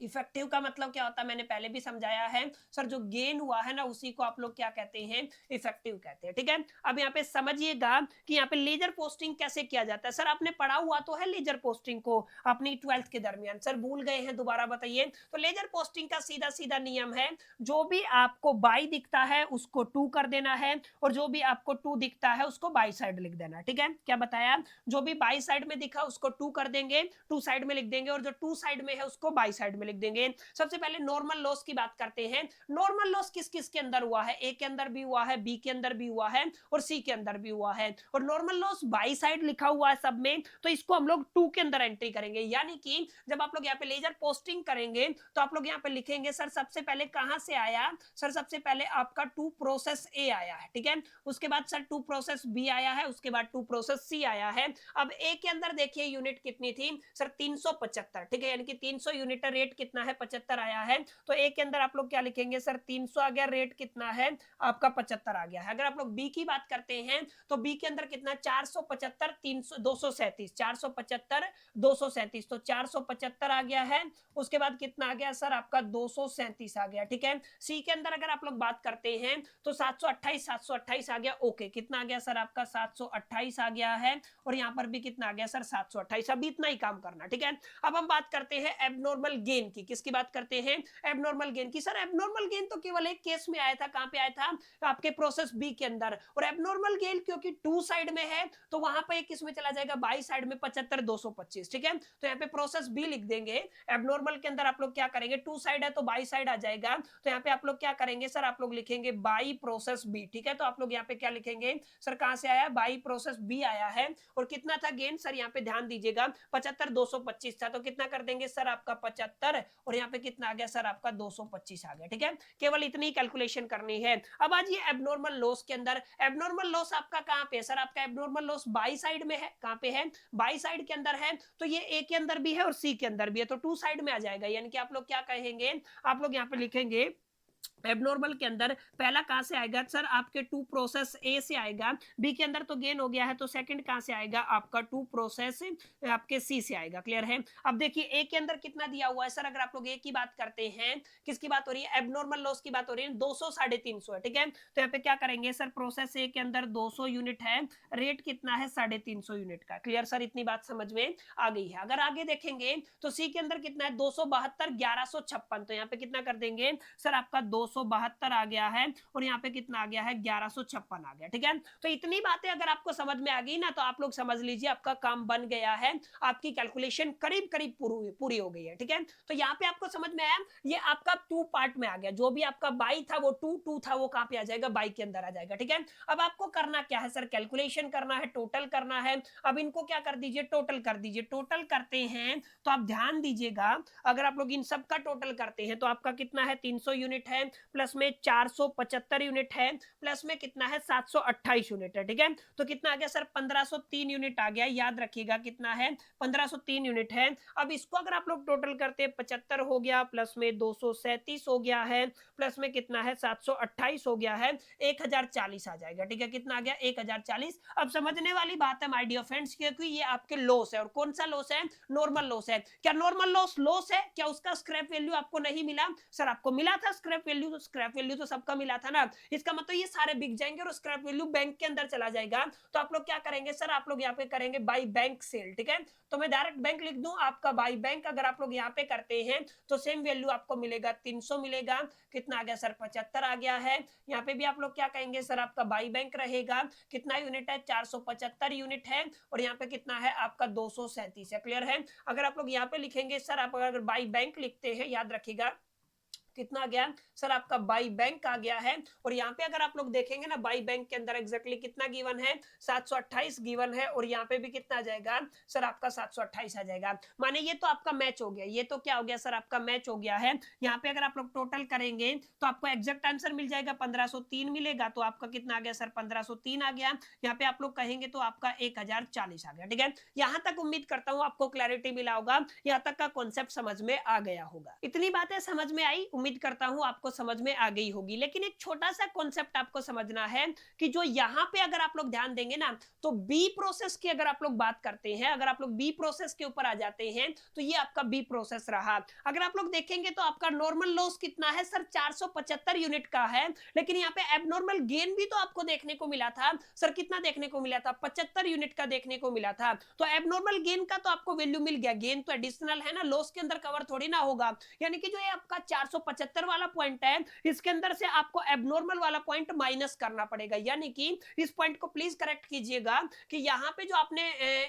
इफेक्टिव का मतलब क्या होता है, मैंने पहले भी समझाया है सर, जो गेन हुआ है ना उसी को आप लोग क्या कहते हैं, इफेक्टिव कहते हैं। ठीक है, अब यहाँ पे समझिएगा कि यहाँ पे लेजर पोस्टिंग कैसे किया जाता है। सर आपने पढ़ा हुआ तो है लेजर पोस्टिंग को अपनी 12th के दरमियान, सर भूल गए हैं, दोबारा बताइए। तो लेजर पोस्टिंग का सीधा सीधा नियम है, जो भी आपको बाई दिखता है उसको 2 कर देना है, और जो भी आपको 2 दिखता है उसको बाई साइड लिख देना। ठीक है, क्या बताया, जो भी बाई साइड में दिखा उसको 2 कर देंगे, 2 साइड में लिख देंगे, और जो 2 साइड में है उसको बाई साइड में लिख देंगे। सबसे पहले नॉर्मल लॉस की बात करते हैं। नॉर्मल लॉस किस किस के अंदर हुआ है, ए के अंदर भी हुआ है, बी के अंदर भी हुआ है, और सी के अंदर भी हुआ है। और नॉर्मल लॉस बाई साइड लिखा हुआ है सब में, तो इसको हम लोग 2 के अंदर एंट्री करेंगे। यानी कि जब आप लोग यहाँ पे लेजर पोस्टिंग करेंगे तो आप लोग यहाँ पे लिखेंगे सर सबसे पहले कहां से आया, सर सबसे पहले आपका 2 प्रोसेस ए आया है। ठीक है, उसके बाद सर 2 प्रोसेस बी आया है, उसके बाद 2 प्रोसेस सी आया है। अब ए के अंदर देखिए यूनिट कितनी थी सर, 375। ठीक है, यानी कि 300 यूनिट, रेट कितना है, 75 आया है। तो ए के अंदर आप लोग क्या लिखेंगे सर, 300 आ गया, रेट कितना है आपका 75 आ गया है। अगर आप लोग बी की बात करते हैं तो बी के अंदर कितना, 475 300 237, 475 237, तो 475 आ गया है। उसके बाद कितना आ गया सर, आपका 237 आ गया। ठीक है, सी के अंदर अगर आप लोग बात करते हैं तो 728 आ गया। ओके, कितना आ गया सर, आपका 728 आ गया है, और यहाँ पर भी कितना आ गया सर, 728। अभी इतना ही काम करना। ठीक है, अब हम बात करते हैं एबनॉर्मल गेन गेन की, किसकी बात करते हैं, एबनॉर्मल गेन की। सर एबनॉर्मल गेन तो केवल एक केस में आया था, कहां पे आया था, आपके प्रोसेस बी के अंदर, और एबनॉर्मल गेन क्योंकि टू साइड में है तो वहां पे किस में चला जाएगा, बाई साइड में 75 225, ठीक है। तो यहाँ पे प्रोसेस बी लिख देंगे। एबनॉर्मल के अंदर आप लोग क्या करेंगे, टू साइड है तो बाई साइड आ जाएगा, तो यहाँ पे आप लोग क्या करेंगे सर, आप लोग लिखेंगे बाई प्रोसेस बी, ठीक है। तो आप लोग यहाँ पे क्या लिखेंगे सर, कहां से आया, बाई प्रोसेस बी आया है, और कितना था गेन सर, यहाँ पे ध्यान दीजिएगा 75 225 था, तो कितना कर देंगे सर आपका 75, और यहाँ पे कितना आ गया सर आपका 225 आ गया, ठीक है। केवल इतनी कैलकुलेशन करनी है। अब आज ये एबनॉर्मल लॉस के अंदर, एबनॉर्मल लॉस आपका कहां पे है सर, आपका एबनॉर्मल लॉस बाई साइड में है, कहां पे है, बाई साइड के अंदर है, तो ये ए के अंदर भी है और सी के अंदर भी है, तो टू साइड में आ जाएगा, यानी कि आप लोग क्या कहेंगे, आप लोग यहाँ पे लिखेंगे एबनॉर्मल के अंदर पहला कहां से आएगा सर, आपके टू प्रोसेस ए से आएगा, बी के अंदर तो गेन हो गया है, तो सेकंड कहां से आएगा, आपका टू प्रोसेस आपके सी से आएगा। क्लियर है। अब देखिए ए के अंदर कितना दिया हुआ है सर, अगर आप लोग ए की बात करते हैं, किसकी बात हो रही है, एबनॉर्मल लॉस की बात हो रही है, 200 350 है, ठीक है। तो यहाँ पे क्या करेंगे सर, प्रोसेस ए के अंदर 200 यूनिट है, रेट कितना है 350 यूनिट का। क्लियर सर, इतनी बात समझ में आ गई है। अगर आगे देखेंगे तो सी के अंदर कितना है, 272 1156, तो यहाँ पे कितना कर देंगे सर, आपका 272 आ गया है, और यहाँ पे कितना आ गया है 1156 आ गया, ठीक है। तो इतनी बातें अगर आपको समझ में आ गई ना, तो आप लोग समझ लीजिए आपका काम बन गया है, आपकी कैलकुलेशन करीब करीब पूरी हो गई है, ठीक है। तो यहाँ पे आपको समझ में आया, ये आपका टू पार्ट में आ गया, जो भी आपका बाई था वो टू था, वो कहां पे आ जाएगा, बाई के अंदर आ जाएगा, ठीक है। अब आपको करना क्या है सर, कैलकुलेशन करना है, टोटल करना है। अब इनको क्या कर दीजिए, टोटल कर दीजिए। टोटल करते हैं तो आप ध्यान दीजिएगा, अगर आप लोग इन सब का टोटल करते हैं तो आपका कितना है, 300 यूनिट है, प्लस में 475 यूनिट है, प्लस में कितना है 728 यूनिट है, ठीक है। तो कितना आ गया सर, 1503 यूनिट आ गया, याद रखिएगा कितना है, 1503 यूनिट है। अब इसको अगर आप लोग टोटल करते हैं, 75 हो गया, प्लस में 237 हो गया है, प्लस में कितना है 728 हो गया है, 1040 आ जाएगा, ठीक है। कितना आ गया 1040। अब समझने वाली बात है माय डियर फ्रेंड्स, क्योंकि ये आपके लॉस है, और कौन सा लॉस है, नॉर्मल लॉस है। क्या नॉर्मल लॉस है, क्या उसका स्क्रैप वैल्यू आपको नहीं मिला सर, आपको मिला था स्क्रैप वैल्यू, तो स्क्रैप वैल्यू तो सबका मिला था ना, इसका मतलब ये सारे बिक जाएंगे और स्क्रैप वैल्यू बैंक के अंदर चला जाएगा। तो आप लोग क्या करेंगे सर, आप लोग यहाँ पे करेंगे बाई बैंक सेल, ठीक है। तो मैं डायरेक्ट बैंक लिख दूं, आपका बाई बैंक अगर आप लोग यहाँ पे करते हैं तो सेम वैल्यू आपको मिलेगा, 300 मिलेगा, कितना आ गया सर 75 आ गया है। यहाँ पे भी आप लोग क्या कहेंगे सर, आपका बाई बैंक रहेगा, कितना यूनिट है 475 यूनिट है, और यहाँ पे कितना है आपका 237 है। क्लियर है। अगर आप लोग यहाँ पे लिखेंगे सर, आप अगर बाई बैंक लिखते हैं, याद रखिएगा कितना आ गया सर, आपका बाई बैंक आ गया है, और यहाँ पे अगर आप लोग देखेंगे ना, बाई बैंक के अंदर एग्जैक्टली कितना गिवन है, 728 गिवन है, और यहाँ पे भी कितना आ जाएगा सर, आपका 728 आ जाएगा। माने ये तो आपका मैच हो गया, ये तो क्या हो गया सर, आपका मैच हो गया है। यहाँ पे अगर आप लोग टोटल करेंगे तो आपको एग्जैक्ट आंसर मिल जाएगा, 1503 मिलेगा, तो आपका कितना आ गया सर, 1503 आ गया। यहाँ पे आप लोग कहेंगे तो आपका 1040 आ गया, ठीक है। यहाँ तक उम्मीद करता हूँ आपको क्लैरिटी मिला होगा, यहाँ तक का कॉन्सेप्ट समझ में आ गया होगा। इतनी बातें समझ में आई, उम्मीद करता हूं आपको समझ में आ गई होगी। लेकिन एक छोटा सा कॉन्सेप्ट आपको समझना है कि जो यहां पे अगर आप लोग ध्यान देंगे ना, तो बी प्रोसेस की अगर आप लोग बात करते हैं, अगर आप लोग बी प्रोसेस के ऊपर आ जाते हैं, तो ये आपका बी प्रोसेस रहा। अगर आप लोग देखेंगे तो आपका नॉर्मल लॉस कितना है सर, 475 यूनिट का है, लेकिन यहाँ पे एबनॉर्मल गेन भी तो आपको देखने को मिला था सर, कितना देखने को मिला था, 75 यूनिट का देखने को मिला था। तो एबनॉर्मल गेन का तो आपको वैल्यू मिल गया, गेन तो एडिशनल है ना, लॉस के अंदर कवर थोड़ी ना होगा। यानी कि जो ये आपका 475 वाला पॉइंट है, इसके अंदर से आपको एबनॉर्मल वाला पॉइंट माइनस करना पड़ेगा। यानी कि इस पॉइंट को प्लीज करेक्ट कीजिएगा कि यहाँ पे जो आपने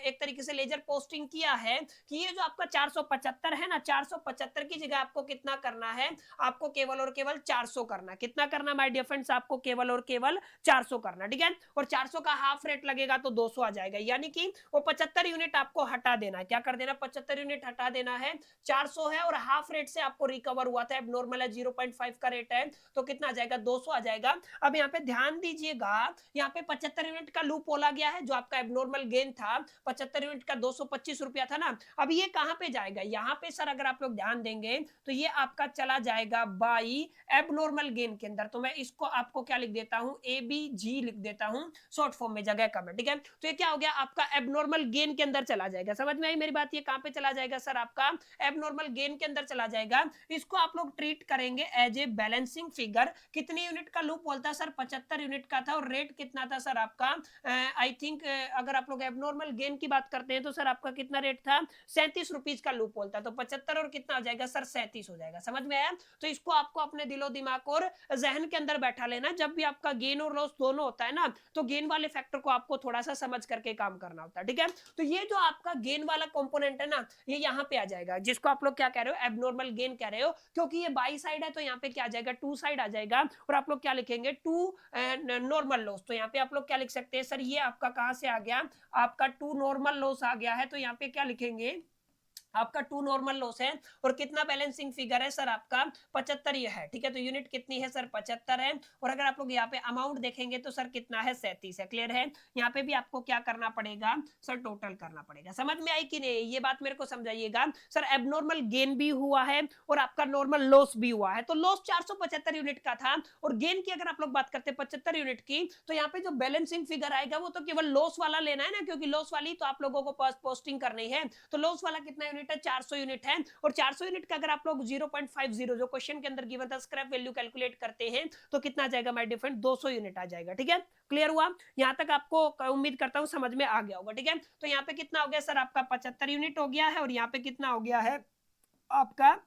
एक तरीके से लेजर पोस्टिंग किया है कि ये जो आपका 475 है ना, 475 की जगह आपको कितना करना है, आपको केवल और केवल 400 करना। कितना करना माय डियर फ्रेंड्स, आपको केवल और केवल 400 करना, ठीक है। और 400 का हाफ रेट लगेगा तो 200 आ जाएगा, यानी कि वो 75 यूनिट आपको हटा देना है। क्या कर देना, 75 यूनिट हटा देना है, 400 है, और हाफ रेट से आपको रिकवर हुआ था, एबनॉर्मल है 0.5 का रेट है, तो कितना आ जाएगा 200 आ जाएगा। अब यहाँ पे ध्यान दीजिएगा, यहाँ पे 75 यूनिट का लूप बोला गया है, जो आपका एबनॉर्मल गेन था 75 यूनिट का 225 रुपया था ना। अब ये कहां पे जाएगा, यहाँ पे सर अगर आप लोग ध्यान देंगे तो ये आपका चला जाएगा बाई एबनॉर्मल गेन के अंदर। तो मैं इसको आपको क्या लिख देता हूं, ABG लिख देता हूं शॉर्ट फॉर्म में जगह कम है, ठीक है। तो ये क्या हो गया, आपका एबनॉर्मल गेन के अंदर चला जाएगा। समझ में आई मेरी बात, ये कहां पे चला जाएगा सर, आपका एबनॉर्मल गेन के अंदर चला जाएगा। इसको आप लोग ट्रीट ट्रीट करेंगे एज ए बैलेंसिंग फिगर। कितनी यूनिट का लूप होल था सर? 75 यूनिट का था। और रेट कितना था सर आपका? आई थिंक अगर आप लोग एबनॉर्मल गेन की बात करते हैं तो सर आपका कितना रेट था? 37 रुपीज का लूप होल था। तो 75 और कितना आ जाएगा सर? 37 हो जाएगा। समझ में आया? तो इसको आपको अपने दिलो दिमाग और जहन के अंदर बैठा लेना। जब भी आपका गेन और लॉस दोनों होता है ना, तो गेन वाले फैक्टर को आपको थोड़ा सा समझ करके काम करना होता है। ठीक है, तो ये जो आपका गेन वाला कंपोनेंट है ना, ये यहाँ पे आ जाएगा, जिसको आप लोग क्या कह रहे हो? एबनॉर्मल गेन कह रहे हो। क्योंकि ये बाई साइड है तो यहाँ पे क्या आ जाएगा? टू साइड आ जाएगा। और आप लोग क्या लिखेंगे? To normal loss. तो यहाँ पे आप लोग क्या लिख सकते हैं सर? ये आपका कहां से आ गया? आपका टू नॉर्मल लॉस आ गया है। तो यहाँ पे क्या लिखेंगे? आपका टू नॉर्मल लॉस है। और कितना बैलेंसिंग फिगर है सर आपका? 75 ये है। ठीक है, तो यूनिट कितनी है सर? 75 है। और अगर आप लोग यहाँ पे अमाउंट देखेंगे तो सर कितना है? 37 है। क्लियर है? यहाँ पे भी आपको क्या करना पड़ेगा सर? टोटल करना पड़ेगा। समझ में आई कि नहीं? ये बात मेरे को समझाइएगा। सर एबनॉर्मल गेन भी हुआ है और आपका नॉर्मल लॉस भी हुआ है। तो लॉस 475 यूनिट का था और गेन की अगर आप लोग बात करते हैं 75 यूनिट की, तो यहाँ पे जो बैलेंसिंग फिगर आएगा वो तो केवल लॉस वाला लेना है ना, क्योंकि लॉस वाली तो आप लोगों को पोस्टिंग करनी है। तो लॉस वाला कितना यूनिट है? 400 यूनिट है। और 400 यूनिट का अगर आप लोग 0.50 जो क्वेश्चन के अंदर गिवन था स्क्रैप वैल्यू कैलकुलेट करते हैं तो कितना आ जाएगा माय डियर फ्रेंड? 200 यूनिट आ जाएगा। ठीक है, क्लियर हुआ? यहां तक आपको उम्मीद करता हूं समझ में आ गया होगा। ठीक है, तो यहाँ पे कितना हो गया सर आपका? 75 यूनिट हो गया है। और यहाँ पे कितना हो गया है आपका?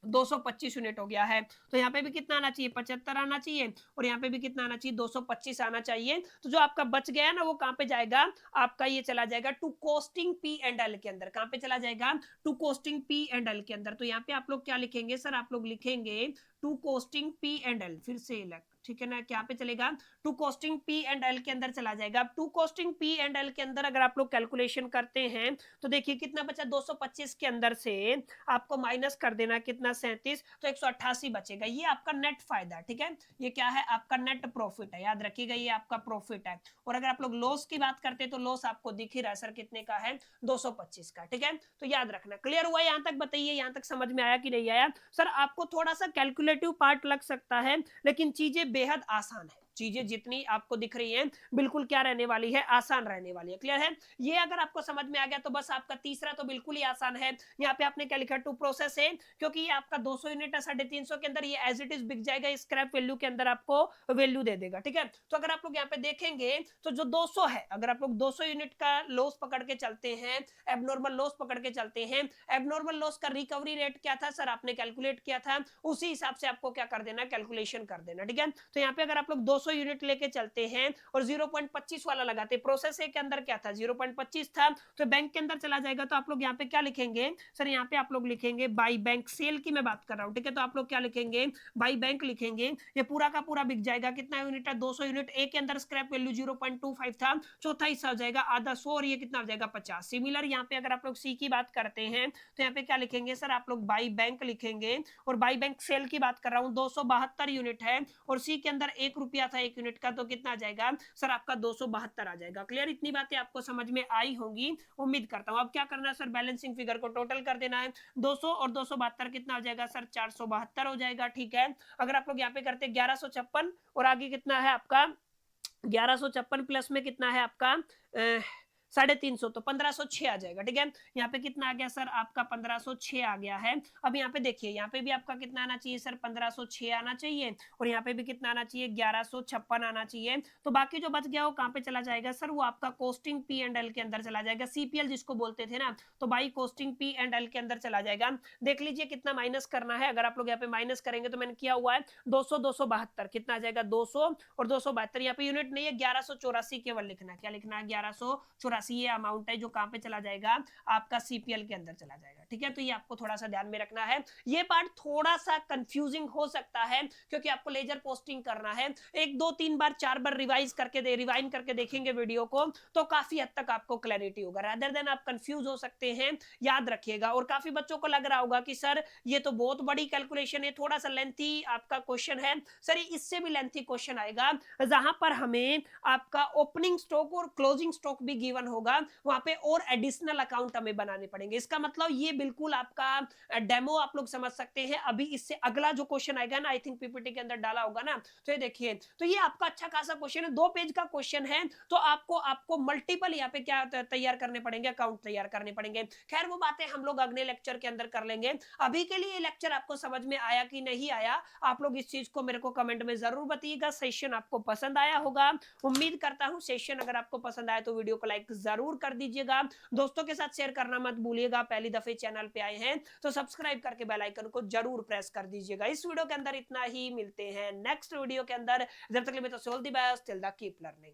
225 यूनिट हो गया है। तो यहाँ पे भी कितना आना चाहिए? 75 आना चाहिए। और यहाँ पे भी कितना आना चाहिए? 225 आना चाहिए। तो जो आपका बच गया है ना, वो कहाँ पे जाएगा? आपका ये चला जाएगा to costing P and L के अंदर। कहाँ पे चला जाएगा? To costing P and L के अंदर। तो यहाँ पे आप लोग क्या लिखेंगे सर? आप लोग लिखेंगे to costing P and L. फिर से ठीक है ना, क्या पे चलेगा? To costing P and L के अंदर चला जाएगा। अब to costing P and L के अंदर अगर आप लोग कैलकुलेशन करते हैं तो देखिए कितना बचा? 225 के अंदर से आपको माइनस कर देना कितना? 37। तो 188 बचेगा। ये आपका नेट फायदा। ठीक है, ये क्या है? आपका नेट प्रॉफिट है। याद रखिएगा, ये आपका प्रॉफिट है। और अगर आप लोग लॉस की बात करते हैं तो लॉस आपको दिख ही रहा है सर, कितने का है? 225 का। ठीक है, तो याद रखना। क्लियर हुआ? यहां तक बताइए, यहां तक समझ में आया कि नहीं आया? सर आपको थोड़ा सा कैलकुलेटिव पार्ट लग सकता है, लेकिन चीजें बेहद आसान है। चीजें जितनी आपको दिख रही हैं बिल्कुल क्या रहने वाली है? आसान रहने वाली है। क्लियर है? ये अगर आपको समझ में आ गया तो बस आपका तीसरा तो बिल्कुल ही आसान है। यहाँ पे आपने क्या लिखा? टू प्रोसेस है, क्योंकि ये आपका 200 यूनिट है 350 के अंदर, ये एज इट इज बिक जाएगा। स्क्रैप वैल्यू के अंदर आपको वैल्यू दे देगा। ठीक है, तो अगर आप लोग यहाँ पे देखेंगे तो जो 200 है, अगर आप लोग 200 यूनिट का लॉस पकड़ के चलते हैं, एबनॉर्मल लॉस पकड़ के चलते हैं, एबनॉर्मल लॉस का रिकवरी रेट क्या था सर? आपने कैलकुलेट किया था, उसी हिसाब से आपको क्या कर देना? कैलकुलेशन कर देना। ठीक है, तो यहाँ पे अगर आप लोग 200 यूनिट लेके चलते हैं और 0.25 वाला लगाते, प्रोसेस ए के अंदर क्या था? 0.25 था। तो बैंक के अंदर चला जाएगा तो आप लोग यहाँ पे क्या लिखेंगे सर? यहाँ पे आप लोग लिखेंगे बाई बैंक। सेल की मैं बात कर रहा हूँ। ठीक है, तो आप लोग क्या लिखेंगे? बाई बैंक लिखेंगे। ये पूरा का पूरा बिक जाएगा। कितना यूनिट है? 200 यूनिट। ए के अंदर स्क्रैप वैल्यू 0.25 था, चौथा हिस्सा हो जाएगा आधा 100, और ये कितना हो जाएगा? 50। सिमिलर यहाँ पे अगर आप लोग सी की बात करते हैं तो यहाँ पे क्या लिखेंगे सर? आप लोग बाई बैंक लिखेंगे। और बाई बैंक सेल की बात कर रहा हूँ, 272 यूनिट है और सी के अंदर 1 रुपया था 1 यूनिट का, तो कितना आ जाएगा सर? आपका 272 आ जाएगा। क्लियर? इतनी बातें आपको समझ में आई होंगी उम्मीद करता हूँ। अब क्या करना है सर? बैलेंसिंग फिगर को टोटल कर देना है। 200 और 272 कितना हो जाएगा सर? 472 हो जाएगा। ठीक है, अगर आप लोग यहाँ पे करते 1156 और आगे कितना है आपका? 1156 प्लस में कितना है आपका? 350, तो 1506 आ जाएगा। ठीक है, यहाँ पे कितना आ गया सर? आपका 1506 आ गया है। अब यहाँ पे देखिए, यहाँ पे भी आपका कितना आना चाहिए सर? 1506 आना चाहिए। और यहाँ पे भी कितना आना चाहिए? 1156 आना चाहिए। तो बाकी जो बच गया वो कहाँ पे चला जाएगा सर? वो आपका कॉस्टिंग पी एंड एल के अंदर चला जाएगा। सीपीएल जिसको बोलते थे ना, तो by costing P and L के अंदर चला जाएगा। देख लीजिए कितना माइनस करना है। अगर आप लोग यहाँ पे माइनस करेंगे तो मैंने किया हुआ है 200 272 कितना आ जाएगा? 200 और 272। यहाँ पे यूनिट नहीं है, 1184 केवल लिखना है। क्या लिखना है? 1184। ये अमाउंट है जो कहां पे चला जाएगा? आपका सीपीएल के अंदर चला जाएगा। ठीक है, तो ये आपको थोड़ा सा ध्यान में रखना है। ये पार्ट थोड़ा सा कंफ्यूजिंग हो सकता है क्योंकि आपको लेजर पोस्टिंग करना है। 1 2 3 बार 4 बार रिवाइज करके रिवाइंड करके देखेंगे वीडियो को तो काफी हद तक आपको क्लैरिटी होगा। रादर देन आप कंफ्यूज हो सकते हैं, याद रखिएगा। और काफी बच्चों को लग रहा होगा कि सर ये तो बहुत बड़ी कैलकुलेशन है, थोड़ा सा लेंथी आपका क्वेश्चन है। सर इससे भी लेंथी क्वेश्चन आएगा जहां पर हमें आपका ओपनिंग स्टॉक और क्लोजिंग स्टॉक भी गिवन होगा वहां पे और एडिशनल अकाउंट हमें बनाने पड़ेंगे। इसका मतलब ये बिल्कुल आपका डेमो आप लोग समझ सकते हैं। अभी इससे अगला जो क्वेश्चन आएगा ना, आई थिंक पीपीटी के अंदर डाला होगा ना, तो ये देखिए, तो ये आपका अच्छा खासा क्वेश्चन है, 2 पेज का क्वेश्चन है। तो आपको आपको मल्टीपल यहाँ पे क्या तैयार करने पड़ेंगे, अकाउंट तैयार करने पड़ेंगे। खैर वो बातें हम लोग अगले लेक्चर के अंदर कर लेंगे। अभी के लिए लेक्चर आपको समझ में आया कि नहीं आया, आप लोग इस चीज को मेरे को कमेंट में जरूर बताइएगा। सेशन आपको पसंद आया होगा, उम्मीद करता हूं। सेशन अगर आपको पसंद आया तो वीडियो को लाइक जरूर कर दीजिएगा, दोस्तों के साथ शेयर करना मत भूलिएगा। पहली दफे चैनल पे आए हैं तो सब्सक्राइब करके बेल आइकन को जरूर प्रेस कर दीजिएगा। इस वीडियो के अंदर इतना ही, मिलते हैं नेक्स्ट वीडियो के अंदर। जब तक के लिए तो all the best, till the keep learning.